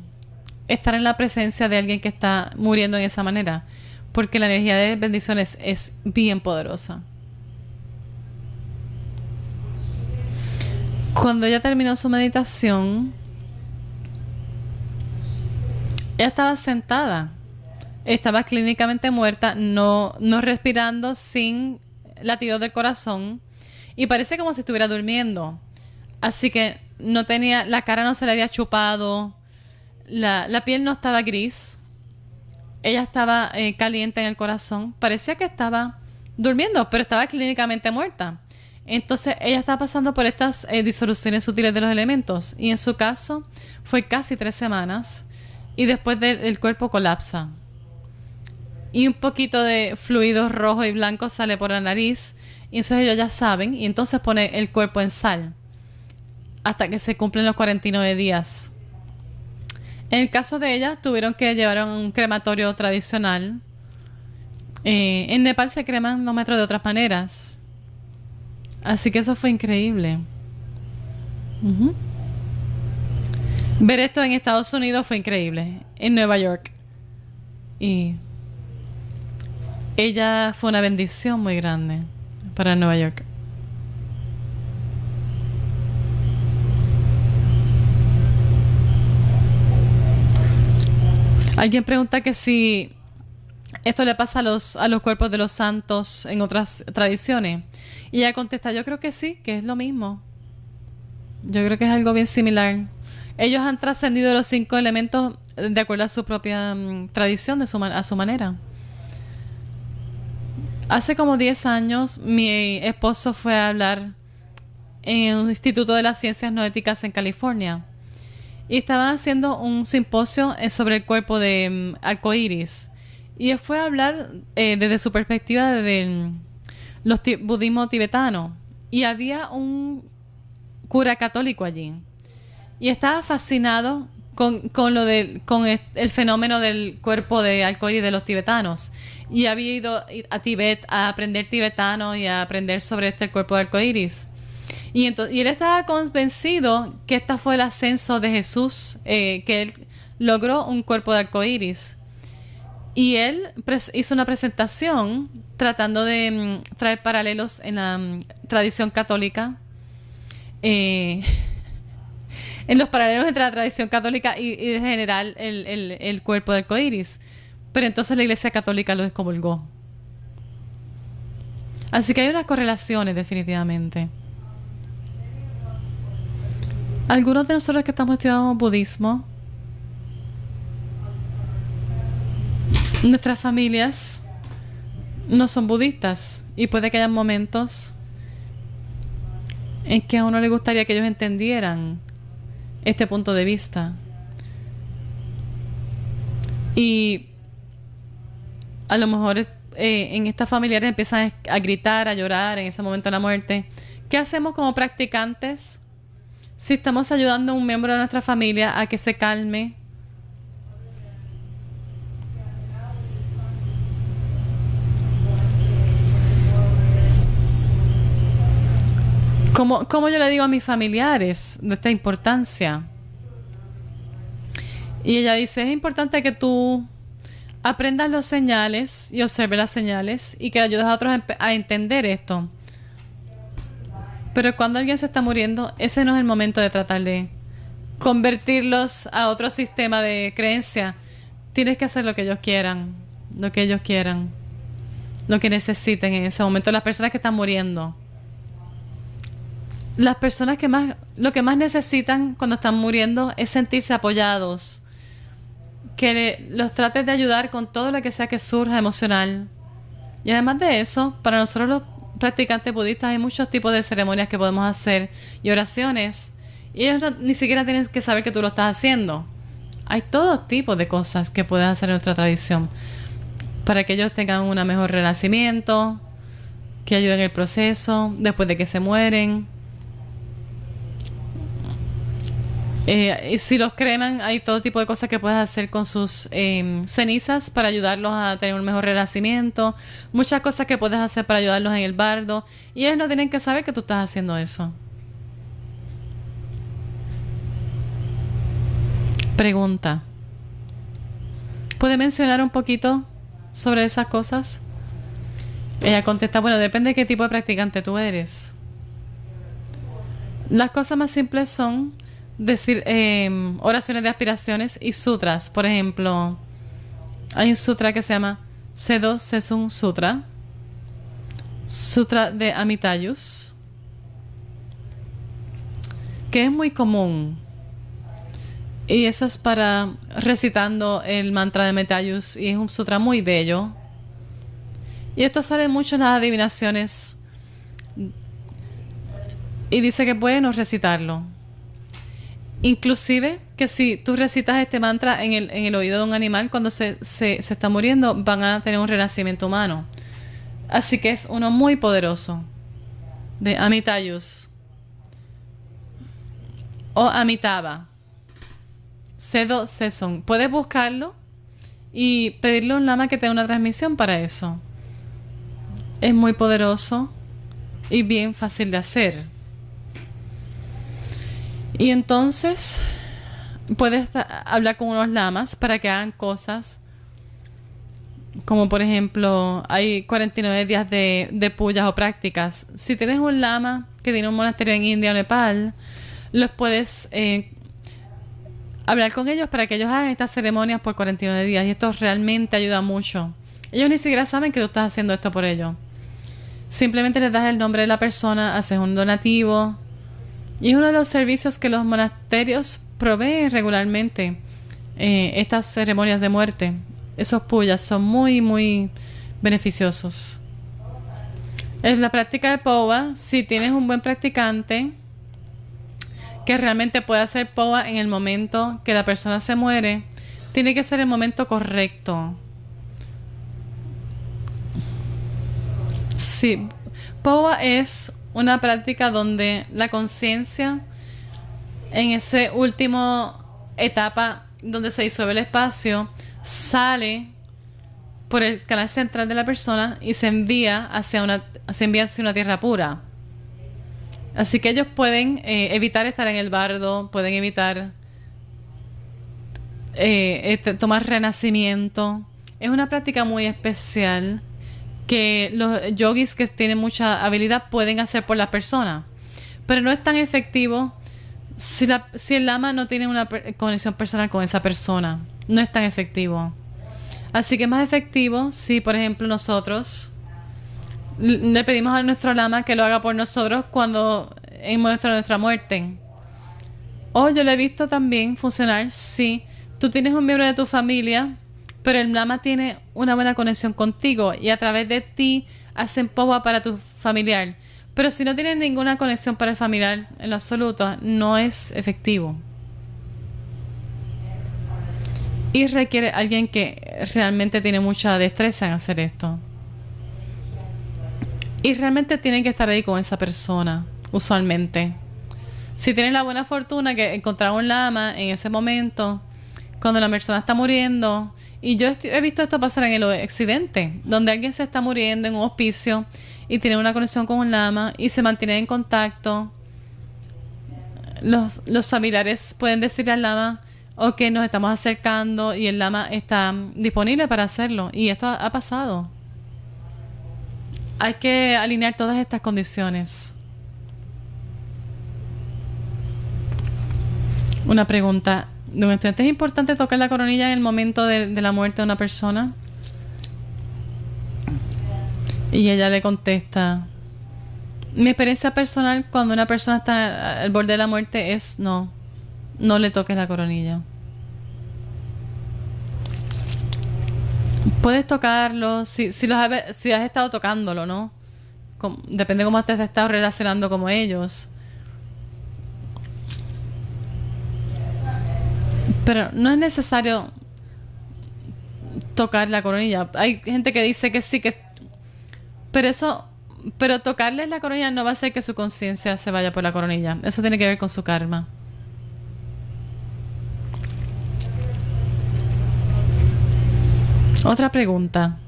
estar en la presencia de alguien que está muriendo en esa manera. Porque la energía de bendiciones es bien poderosa. Cuando ella terminó su meditación, ella estaba sentada. Estaba clínicamente muerta, no respirando, sin latidos del corazón. Y parece como si estuviera durmiendo. Así que no tenía, la cara no se le había chupado. La piel no estaba gris. Ella estaba caliente en el corazón. Parecía que estaba durmiendo, pero estaba clínicamente muerta. Entonces ella estaba pasando por estas disoluciones sutiles de los elementos. Y en su caso fue casi 3 semanas. Y después el cuerpo colapsa. Y un poquito de fluido rojo y blanco sale por la nariz. Y entonces ellos ya saben. Y entonces pone el cuerpo en sal. Hasta que se cumplen los 49 días. En el caso de ella, tuvieron que llevar a un crematorio tradicional. En Nepal se creman los metros de otras maneras. Así que eso fue increíble. Uh-huh. Ver esto en Estados Unidos fue increíble. En Nueva York. Y ella fue una bendición muy grande para Nueva York. Alguien pregunta que si esto le pasa a los cuerpos de los santos en otras tradiciones. Y ella contesta, yo creo que sí, que es lo mismo. Yo creo que es algo bien similar. Ellos han trascendido los 5 elementos de acuerdo a su propia tradición, a su manera. Hace como 10 años, mi esposo fue a hablar en un instituto de las ciencias no éticas en California. Y estaban haciendo un simposio sobre el cuerpo de arcoíris. Y él fue a hablar desde su perspectiva del budismo tibetano. Y había un cura católico allí. Y estaba fascinado con el fenómeno del cuerpo de arcoíris de los tibetanos. Y había ido a Tibet a aprender tibetano y a aprender sobre el cuerpo de arcoíris. Y él estaba convencido que este fue el ascenso de Jesús, que él logró un cuerpo de arcoíris. Y él hizo una presentación tratando de traer paralelos en la tradición católica. En los paralelos entre la tradición católica y de general el cuerpo de arcoíris. Pero entonces la Iglesia Católica lo excomulgó. Así que hay unas correlaciones definitivamente. Algunos de nosotros que estamos estudiando budismo, nuestras familias no son budistas y puede que haya momentos en que a uno le gustaría que ellos entendieran este punto de vista. Y a lo mejor en estas familiares empiezan a gritar, a llorar en ese momento de la muerte. ¿Qué hacemos como practicantes si estamos ayudando a un miembro de nuestra familia a que se calme? ¿Cómo yo le digo a mis familiares de esta importancia? Y ella dice, es importante que tú aprendas las señales y observes las señales y que ayudes a otros a entender esto. Pero cuando alguien se está muriendo, ese no es el momento de tratar de convertirlos a otro sistema de creencia. Tienes que hacer lo que ellos quieran, lo que necesiten en ese momento. Las personas que están muriendo. Las personas lo que más necesitan cuando están muriendo es sentirse apoyados. Que los trates de ayudar con todo lo que sea que surja emocional. Y además de eso, para nosotros los practicantes budistas hay muchos tipos de ceremonias que podemos hacer y oraciones. Y ellos ni siquiera tienen que saber que tú lo estás haciendo. Hay todo tipo de cosas que puedes hacer en nuestra tradición para que ellos tengan un mejor renacimiento, que ayuden en el proceso, después de que se mueren. Y si los creman, hay todo tipo de cosas que puedes hacer con sus cenizas para ayudarlos a tener un mejor renacimiento. Muchas cosas que puedes hacer para ayudarlos en el bardo. Y ellos no tienen que saber que tú estás haciendo eso. Pregunta. ¿Puede mencionar un poquito sobre esas cosas? Ella contesta, bueno, depende de qué tipo de practicante tú eres. Las cosas más simples son decir oraciones de aspiraciones y sutras. Por ejemplo, hay un sutra que se llama Sedo Sesun Sutra, Sutra de Amitayus, que es muy común. Y eso es para recitando el mantra de Amitayus, y es un sutra muy bello. Y esto sale mucho en las adivinaciones. Y dice que pueden recitarlo. Inclusive que si tú recitas este mantra en el oído de un animal cuando se está muriendo, van a tener un renacimiento humano. Así que es uno muy poderoso. De Amitayus. O Amitabha. Sedo Seson. Puedes buscarlo y pedirle a un lama que te dé una transmisión para eso. Es muy poderoso y bien fácil de hacer. Y entonces puedes hablar con unos lamas para que hagan cosas como, por ejemplo, hay 49 días de puyas o prácticas. Si tienes un lama que tiene un monasterio en India o Nepal, los puedes hablar con ellos para que ellos hagan estas ceremonias por 49 días. Y esto realmente ayuda mucho. Ellos ni siquiera saben que tú estás haciendo esto por ellos. Simplemente les das el nombre de la persona, haces un donativo. Y es uno de los servicios que los monasterios proveen regularmente. Estas ceremonias de muerte. Esos puyas son muy, muy beneficiosos. En la práctica de Powa, si tienes un buen practicante que realmente puede hacer Powa en el momento que la persona se muere, tiene que ser el momento correcto. Sí, Powa es una práctica donde la conciencia en ese último etapa donde se disuelve el espacio sale por el canal central de la persona y se envía hacia una tierra pura. Así que ellos pueden evitar estar en el bardo, pueden evitar tomar renacimiento. Es una práctica muy especial que los yogis que tienen mucha habilidad pueden hacer por la persona, pero no es tan efectivo si el lama no tiene una conexión personal con esa persona. No es tan efectivo. Así que es más efectivo si, por ejemplo, nosotros le pedimos a nuestro lama que lo haga por nosotros cuando en momento de nuestra muerte. O yo lo he visto también funcionar si tú tienes un miembro de tu familia, pero el lama tiene una buena conexión contigo y a través de ti hacen Powa para tu familiar. Pero si no tienes ninguna conexión para el familiar en lo absoluto, no es efectivo. Y requiere alguien que realmente tiene mucha destreza en hacer esto. Y realmente tienen que estar ahí con esa persona, usualmente. Si tienen la buena fortuna que encontrar un lama en ese momento, cuando la persona está muriendo. Y yo he visto esto pasar en el occidente, donde alguien se está muriendo en un hospicio y tiene una conexión con un lama y se mantiene en contacto. Los familiares pueden decirle al lama, ok, nos estamos acercando, y el lama está disponible para hacerlo. Y esto ha pasado. Hay que alinear todas estas condiciones. Una pregunta de un estudiante: ¿es importante tocar la coronilla en el momento de la muerte de una persona? Y ella le contesta: mi experiencia personal cuando una persona está al borde de la muerte es no le toques la coronilla. Puedes tocarlo si has estado tocándolo, ¿no? Depende de cómo te has estado relacionando con ellos. Pero no es necesario tocar la coronilla. Hay gente que dice que sí, pero tocarles la coronilla no va a hacer que su conciencia se vaya por la coronilla. Eso tiene que ver con su karma. Otra pregunta.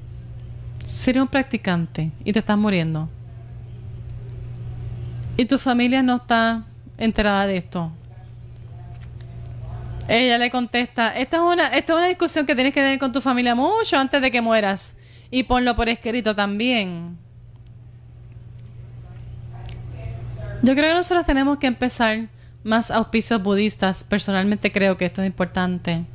Si eres un practicante y te estás muriendo y tu familia no está enterada de esto, ella le contesta, esta es una discusión que tienes que tener con tu familia mucho antes de que mueras y ponlo por escrito también. Yo creo que nosotros tenemos que empezar más auspicios budistas. Personalmente creo que esto es importante.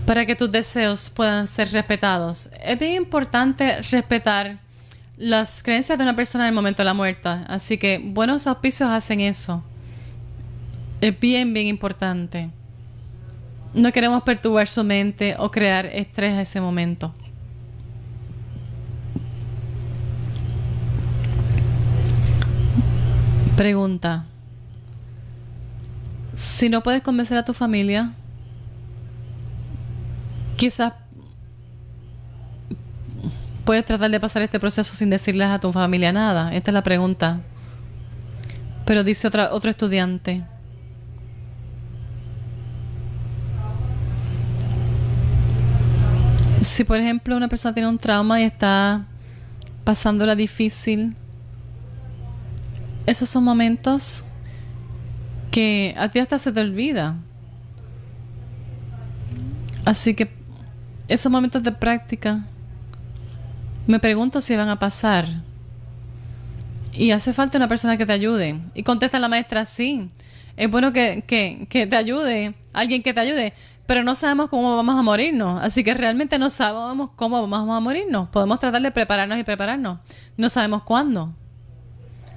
Para que tus deseos puedan ser respetados. Es bien importante respetar las creencias de una persona en el momento de la muerte. Así que buenos auspicios hacen eso. Es bien, bien importante. No queremos perturbar su mente o crear estrés a ese momento. Pregunta. Si no puedes convencer a tu familia, quizás puedes tratar de pasar este proceso sin decirles a tu familia nada. Esta es la pregunta. Pero dice otro estudiante. Si por ejemplo una persona tiene un trauma y está pasándola difícil, esos son momentos que a ti hasta se te olvida. Así que esos momentos de práctica, me pregunto si van a pasar. Y hace falta una persona que te ayude. Y contesta la maestra, sí. Es bueno que te ayude, alguien que te ayude, pero no sabemos cómo vamos a morirnos. Así que realmente no sabemos cómo vamos a morirnos. Podemos tratar de prepararnos y prepararnos. No sabemos cuándo.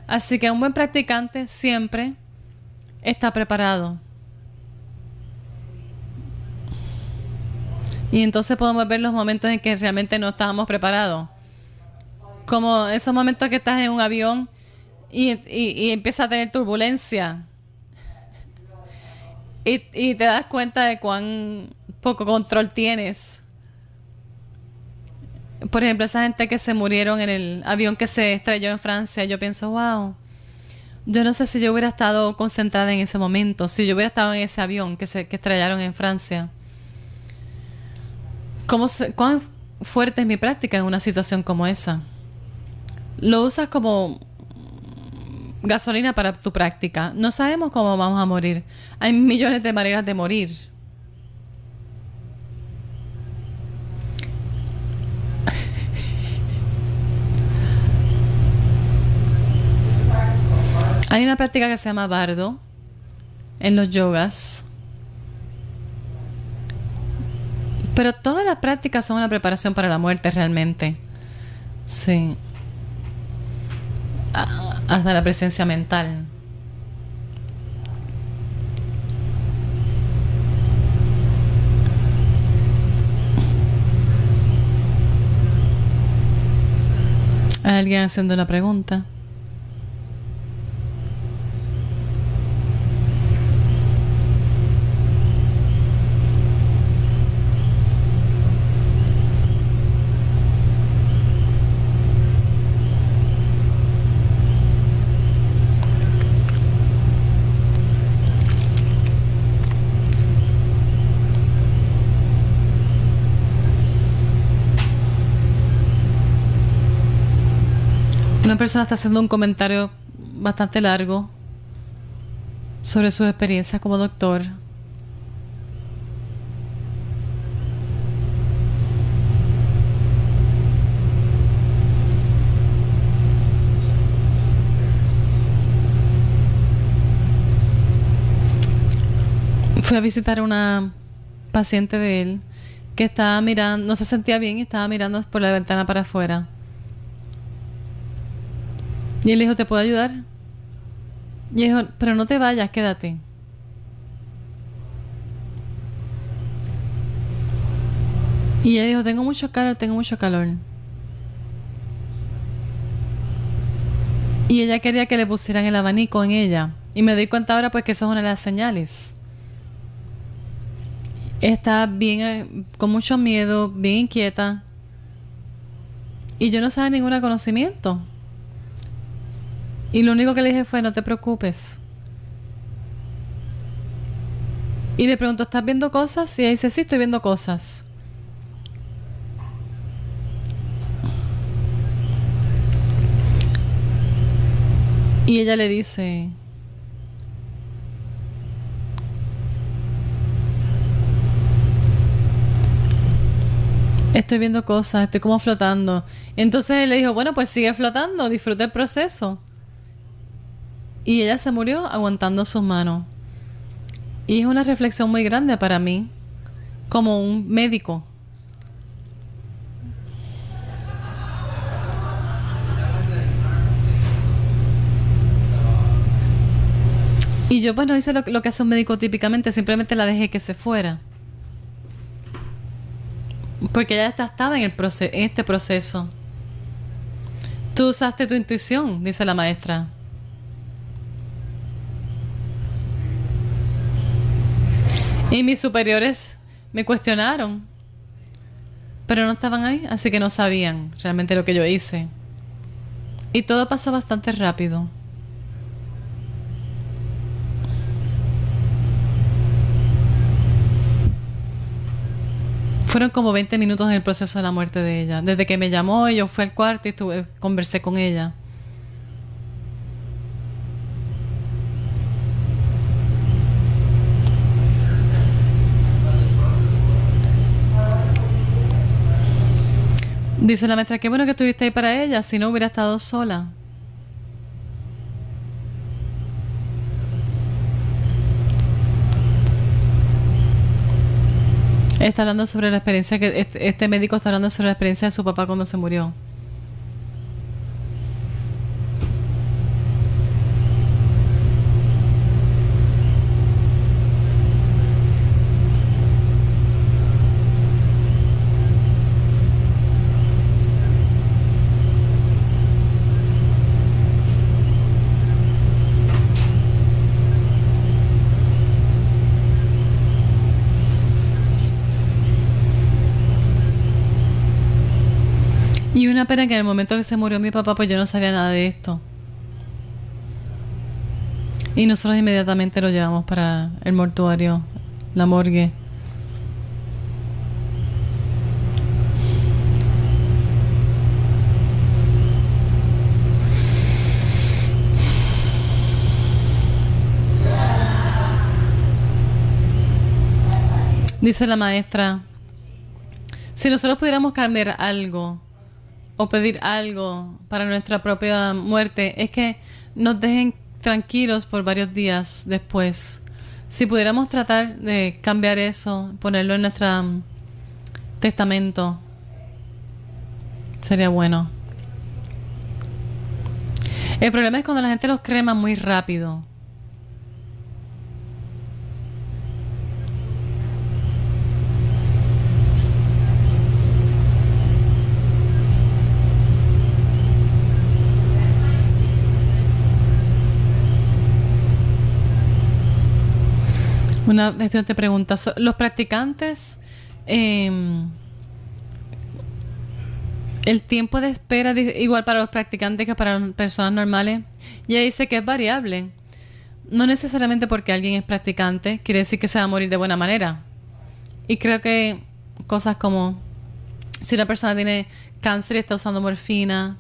Así que un buen practicante siempre está preparado. Y entonces podemos ver los momentos en que realmente no estábamos preparados. Como esos momentos que estás en un avión y empieza a tener turbulencia. Y te das cuenta de cuán poco control tienes. Por ejemplo, esa gente que se murieron en el avión que se estrelló en Francia. Yo pienso, wow. Yo no sé si yo hubiera estado concentrada en ese momento. Si yo hubiera estado en ese avión que estrellaron en Francia. ¿Cuán fuerte es mi práctica en una situación como esa? Lo usas como gasolina para tu práctica. No sabemos cómo vamos a morir. Hay millones de maneras de morir. Hay una práctica que se llama bardo en los yogas. Pero todas las prácticas son una preparación para la muerte realmente. Sí. Hasta la presencia mental. ¿Hay alguien haciendo una pregunta? Una persona está haciendo un comentario bastante largo sobre sus experiencias como doctor. Fui a visitar a una paciente de él que estaba mirando, no se sentía bien y estaba mirando por la ventana para afuera. Y él dijo, ¿te puedo ayudar? Y él dijo, pero no te vayas, quédate. Y ella dijo, tengo mucho calor, tengo mucho calor. Y ella quería que le pusieran el abanico en ella. Y me doy cuenta ahora pues que eso es una de las señales. Está bien, con mucho miedo, bien inquieta. Y yo no sabía ningún conocimiento. Y lo único que le dije fue, no te preocupes. Y le pregunto, ¿estás viendo cosas? Y ella dice, sí, estoy viendo cosas. Y ella le dice, estoy viendo cosas, estoy como flotando. Entonces él le dijo, bueno, pues sigue flotando, disfruta el proceso. Y ella se murió aguantando sus manos. Y es una reflexión muy grande para mí, como un médico. Y yo, bueno, hice lo que hace un médico típicamente, simplemente la dejé que se fuera. Porque ella estaba en este proceso. Tú usaste tu intuición, dice la maestra. Y mis superiores me cuestionaron, pero no estaban ahí, así que no sabían realmente lo que yo hice. Y todo pasó bastante rápido. Fueron como 20 minutos en el proceso de la muerte de ella. Desde que me llamó, yo fui al cuarto y conversé con ella. Dice la maestra, qué bueno que estuviste ahí para ella, si no hubiera estado sola. Está hablando sobre la experiencia que este médico está hablando sobre la experiencia de su papá cuando se murió. Y una pena que en el momento que se murió mi papá, pues yo no sabía nada de esto. Y nosotros inmediatamente lo llevamos para el mortuario, la morgue. Dice la maestra, si nosotros pudiéramos cambiar algo o pedir algo para nuestra propia muerte, es que nos dejen tranquilos por varios días después. Si pudiéramos tratar de cambiar eso, ponerlo en nuestro testamento, sería bueno. El problema es cuando la gente los crema muy rápido. Una estudiante pregunta, ¿los practicantes, el tiempo de espera igual para los practicantes que para personas normales? Y ella dice que es variable. No necesariamente porque alguien es practicante quiere decir que se va a morir de buena manera. Y creo que cosas como si una persona tiene cáncer y está usando morfina,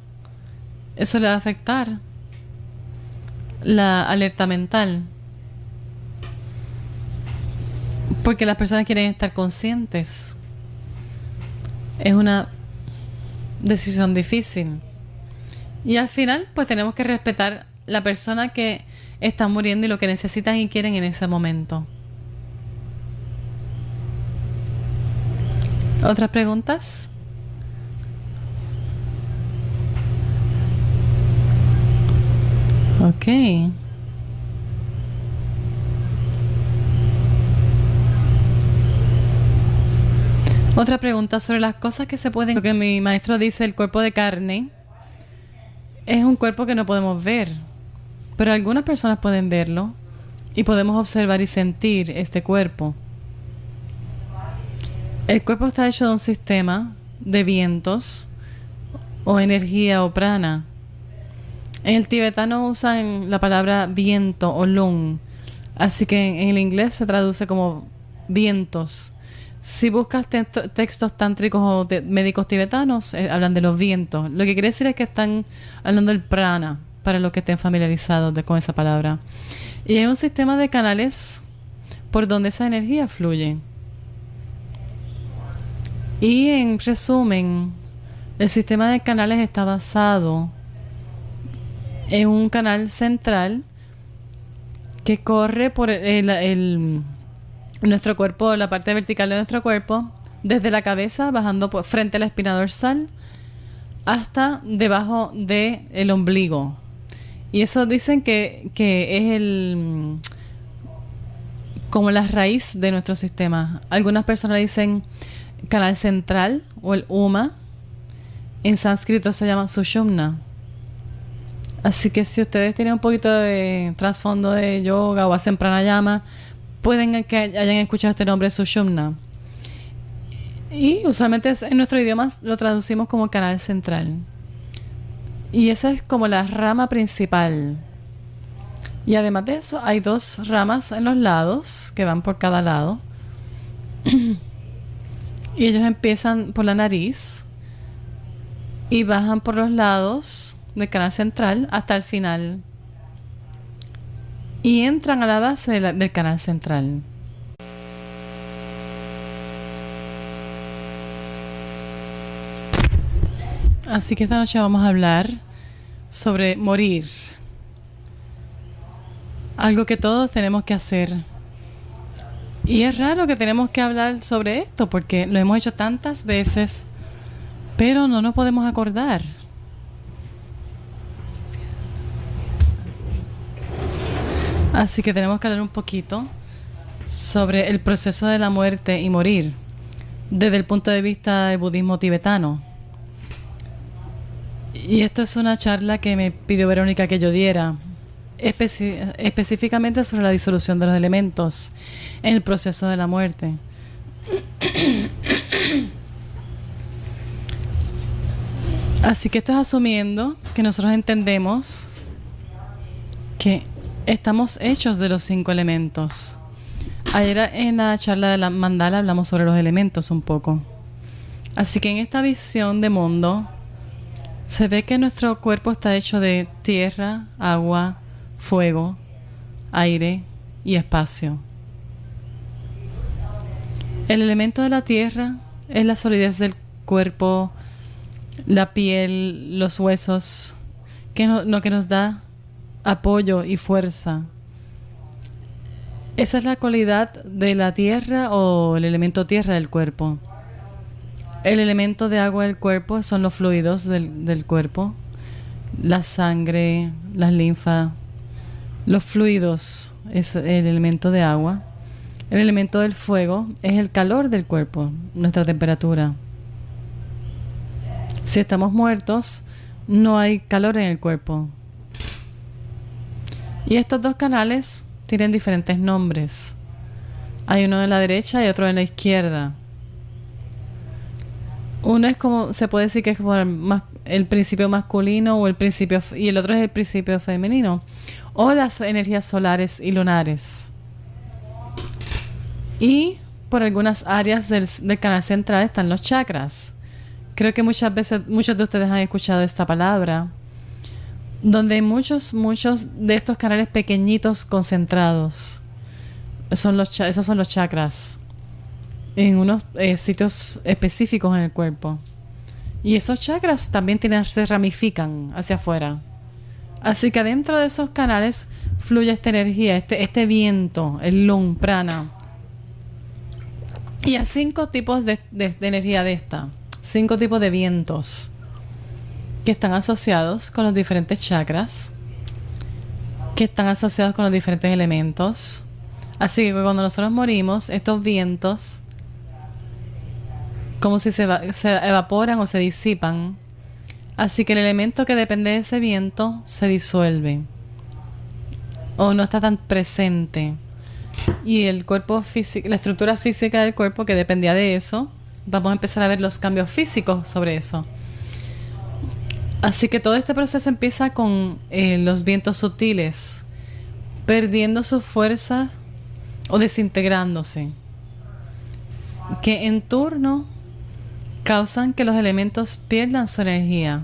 eso le va a afectar la alerta mental. Porque las personas quieren estar conscientes. Es una decisión difícil. Y al final, pues tenemos que respetar la persona que está muriendo y lo que necesitan y quieren en ese momento. ¿Otras preguntas? Ok. Otra pregunta sobre las cosas que se pueden... Lo que mi maestro dice, el cuerpo de carne es un cuerpo que no podemos ver, pero algunas personas pueden verlo y podemos observar y sentir este cuerpo. El cuerpo está hecho de un sistema de vientos o energía o prana. En el tibetano usan la palabra viento o lung. Así que en el inglés se traduce como vientos. Si buscas textos tántricos o médicos tibetanos, hablan de los vientos. Lo que quiere decir es que están hablando del prana, para los que estén familiarizados con esa palabra. Y hay un sistema de canales por donde esa energía fluye. Y en resumen, el sistema de canales está basado en un canal central que corre por nuestro cuerpo, la parte vertical de nuestro cuerpo, desde la cabeza, bajando frente a la espina dorsal, hasta debajo del ombligo. Y eso dicen que es como la raíz de nuestro sistema. Algunas personas dicen canal central o el Uma. En sánscrito se llama Sushumna. Así que si ustedes tienen un poquito de trasfondo de yoga o hacen pranayama, pueden que hayan escuchado este nombre Sushumna. Y usualmente en nuestro idioma lo traducimos como canal central. Y esa es como la rama principal. Y además de eso, hay 2 ramas en los lados que van por cada lado. Y ellos empiezan por la nariz y bajan por los lados del canal central hasta el final. Y entran a la base del canal central. Así que esta noche vamos a hablar sobre morir. Algo que todos tenemos que hacer. Y es raro que tenemos que hablar sobre esto porque lo hemos hecho tantas veces, pero no nos podemos acordar. Así que tenemos que hablar un poquito sobre el proceso de la muerte y morir desde el punto de vista del budismo tibetano. Y esto es una charla que me pidió Verónica que yo diera, específicamente sobre la disolución de los elementos en el proceso de la muerte. Así que esto es asumiendo que nosotros entendemos que estamos hechos de los 5 elementos. Ayer en la charla de la mandala hablamos sobre los elementos un poco. Así que en esta visión de mundo se ve que nuestro cuerpo está hecho de tierra, agua, fuego, aire y espacio. El elemento de la tierra es la solidez del cuerpo, la piel, los huesos, que nos da apoyo y fuerza. Esa es la cualidad de la tierra o el elemento tierra del cuerpo. El elemento de agua del cuerpo son los fluidos del cuerpo, la sangre, las linfas. Los fluidos es el elemento de agua. El elemento del fuego es el calor del cuerpo, nuestra temperatura. Si estamos muertos, no hay calor en el cuerpo. Y estos 2 canales tienen diferentes nombres. Hay uno en la derecha y otro en la izquierda. Uno es como, se puede decir que es como el principio masculino o y el otro es el principio femenino. O las energías solares y lunares. Y por algunas áreas del canal central están los chakras. Creo que muchos de ustedes han escuchado esta palabra. Donde hay muchos de estos canales pequeñitos concentrados. Esos son los chakras. En unos sitios específicos en el cuerpo. Y esos chakras también se ramifican hacia afuera. Así que adentro de esos canales fluye esta energía, este viento, el lung, prana. Y hay 5 tipos de energía de esta. 5 tipos de vientos que están asociados con los diferentes chakras, que están asociados con los diferentes elementos. Así que cuando nosotros morimos, estos vientos como si se evaporan o se disipan. Así que el elemento que depende de ese viento se disuelve o no está tan presente. Y el cuerpo físico, la estructura física del cuerpo que dependía de eso, vamos a empezar a ver los cambios físicos sobre eso. Así que todo este proceso empieza con los vientos sutiles, perdiendo su fuerza o desintegrándose, que en turno causan que los elementos pierdan su energía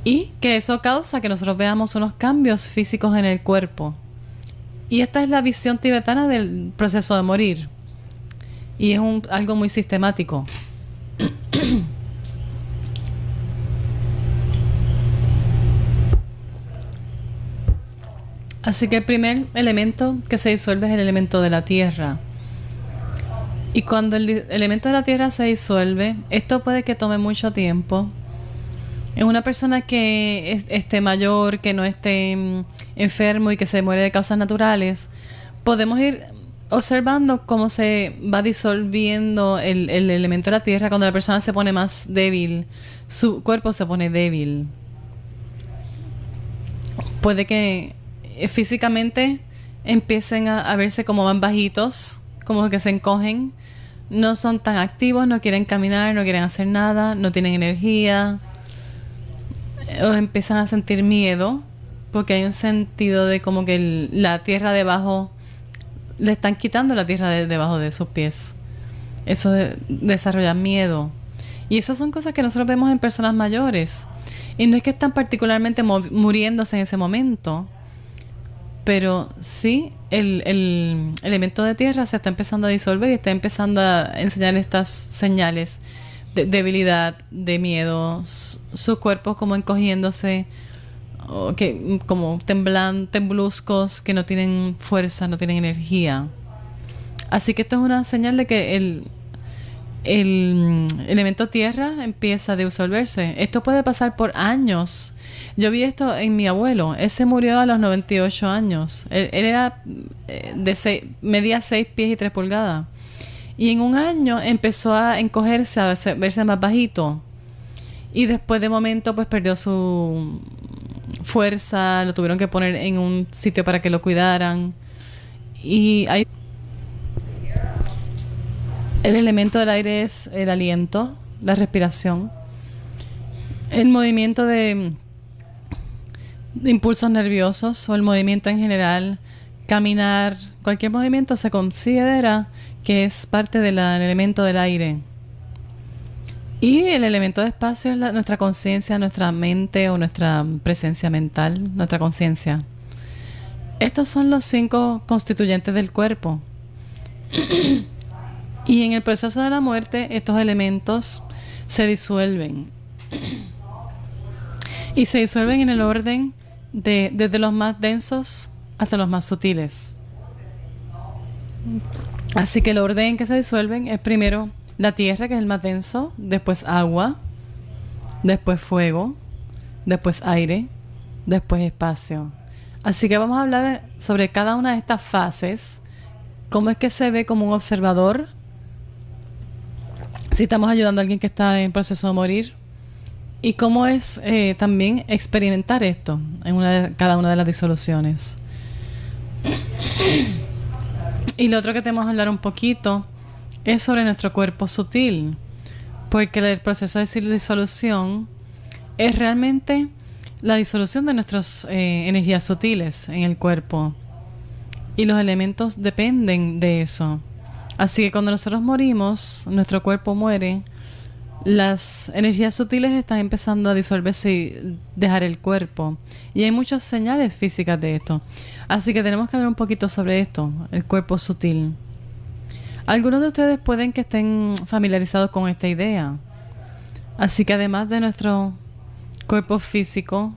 y que eso causa que nosotros veamos unos cambios físicos en el cuerpo. Y esta es la visión tibetana del proceso de morir. Y es algo muy sistemático. Así que el primer elemento que se disuelve es el elemento de la tierra. Y cuando el elemento de la tierra se disuelve, esto puede que tome mucho tiempo. En una persona que esté mayor, que no esté enfermo y que se muere de causas naturales, podemos ir observando cómo se va disolviendo el elemento de la tierra. Cuando la persona se pone más débil, su cuerpo se pone débil. Puede que físicamente empiecen a verse como más bajitos, como que se encogen, no son tan activos, no quieren caminar, no quieren hacer nada, no tienen energía, o empiezan a sentir miedo porque hay un sentido de como que la tierra debajo, le están quitando la tierra debajo de sus pies. Eso desarrolla miedo, y eso son cosas que nosotros vemos en personas mayores, y no es que están particularmente muriéndose en ese momento, pero sí el elemento de tierra se está empezando a disolver y está empezando a enseñar estas señales de debilidad, de miedo, sus cuerpos como encogiéndose, o como tembluzcos, que no tienen fuerza, no tienen energía. Así que esto es una señal de que el elemento tierra empieza a disolverse. Esto puede pasar por años. Yo vi esto en mi abuelo. Él se murió a los 98 años. Él era medía 6 pies y 3 pulgadas. Y en un año empezó a encogerse, a verse más bajito. Y después de momento pues perdió su fuerza. Lo tuvieron que poner en un sitio para que lo cuidaran. Y hay... El elemento del aire es el aliento, la respiración, el movimiento de impulsos nerviosos o el movimiento en general, caminar, cualquier movimiento se considera que es parte del elemento del aire. Y el elemento de espacio es nuestra conciencia, nuestra mente o nuestra presencia mental, nuestra conciencia. Estos son los 5 constituyentes del cuerpo. Y en el proceso de la muerte, estos elementos se disuelven. Y se disuelven en el orden desde los más densos hasta los más sutiles. Así que el orden en que se disuelven es primero la tierra, que es el más denso, después agua, después fuego, después aire, después espacio. Así que vamos a hablar sobre cada una de estas fases, cómo es que se ve como un observador, si estamos ayudando a alguien que está en proceso de morir, y cómo es también experimentar esto en cada una de las disoluciones. Y lo otro que tenemos que hablar un poquito es sobre nuestro cuerpo sutil, porque el proceso de disolución es realmente la disolución de nuestras energías sutiles en el cuerpo, y los elementos dependen de eso. Así que cuando nosotros morimos, nuestro cuerpo muere, las energías sutiles están empezando a disolverse y dejar el cuerpo. Y hay muchas señales físicas de esto. Así que tenemos que hablar un poquito sobre esto, el cuerpo sutil. Algunos de ustedes pueden que estén familiarizados con esta idea. Así que además de nuestro cuerpo físico,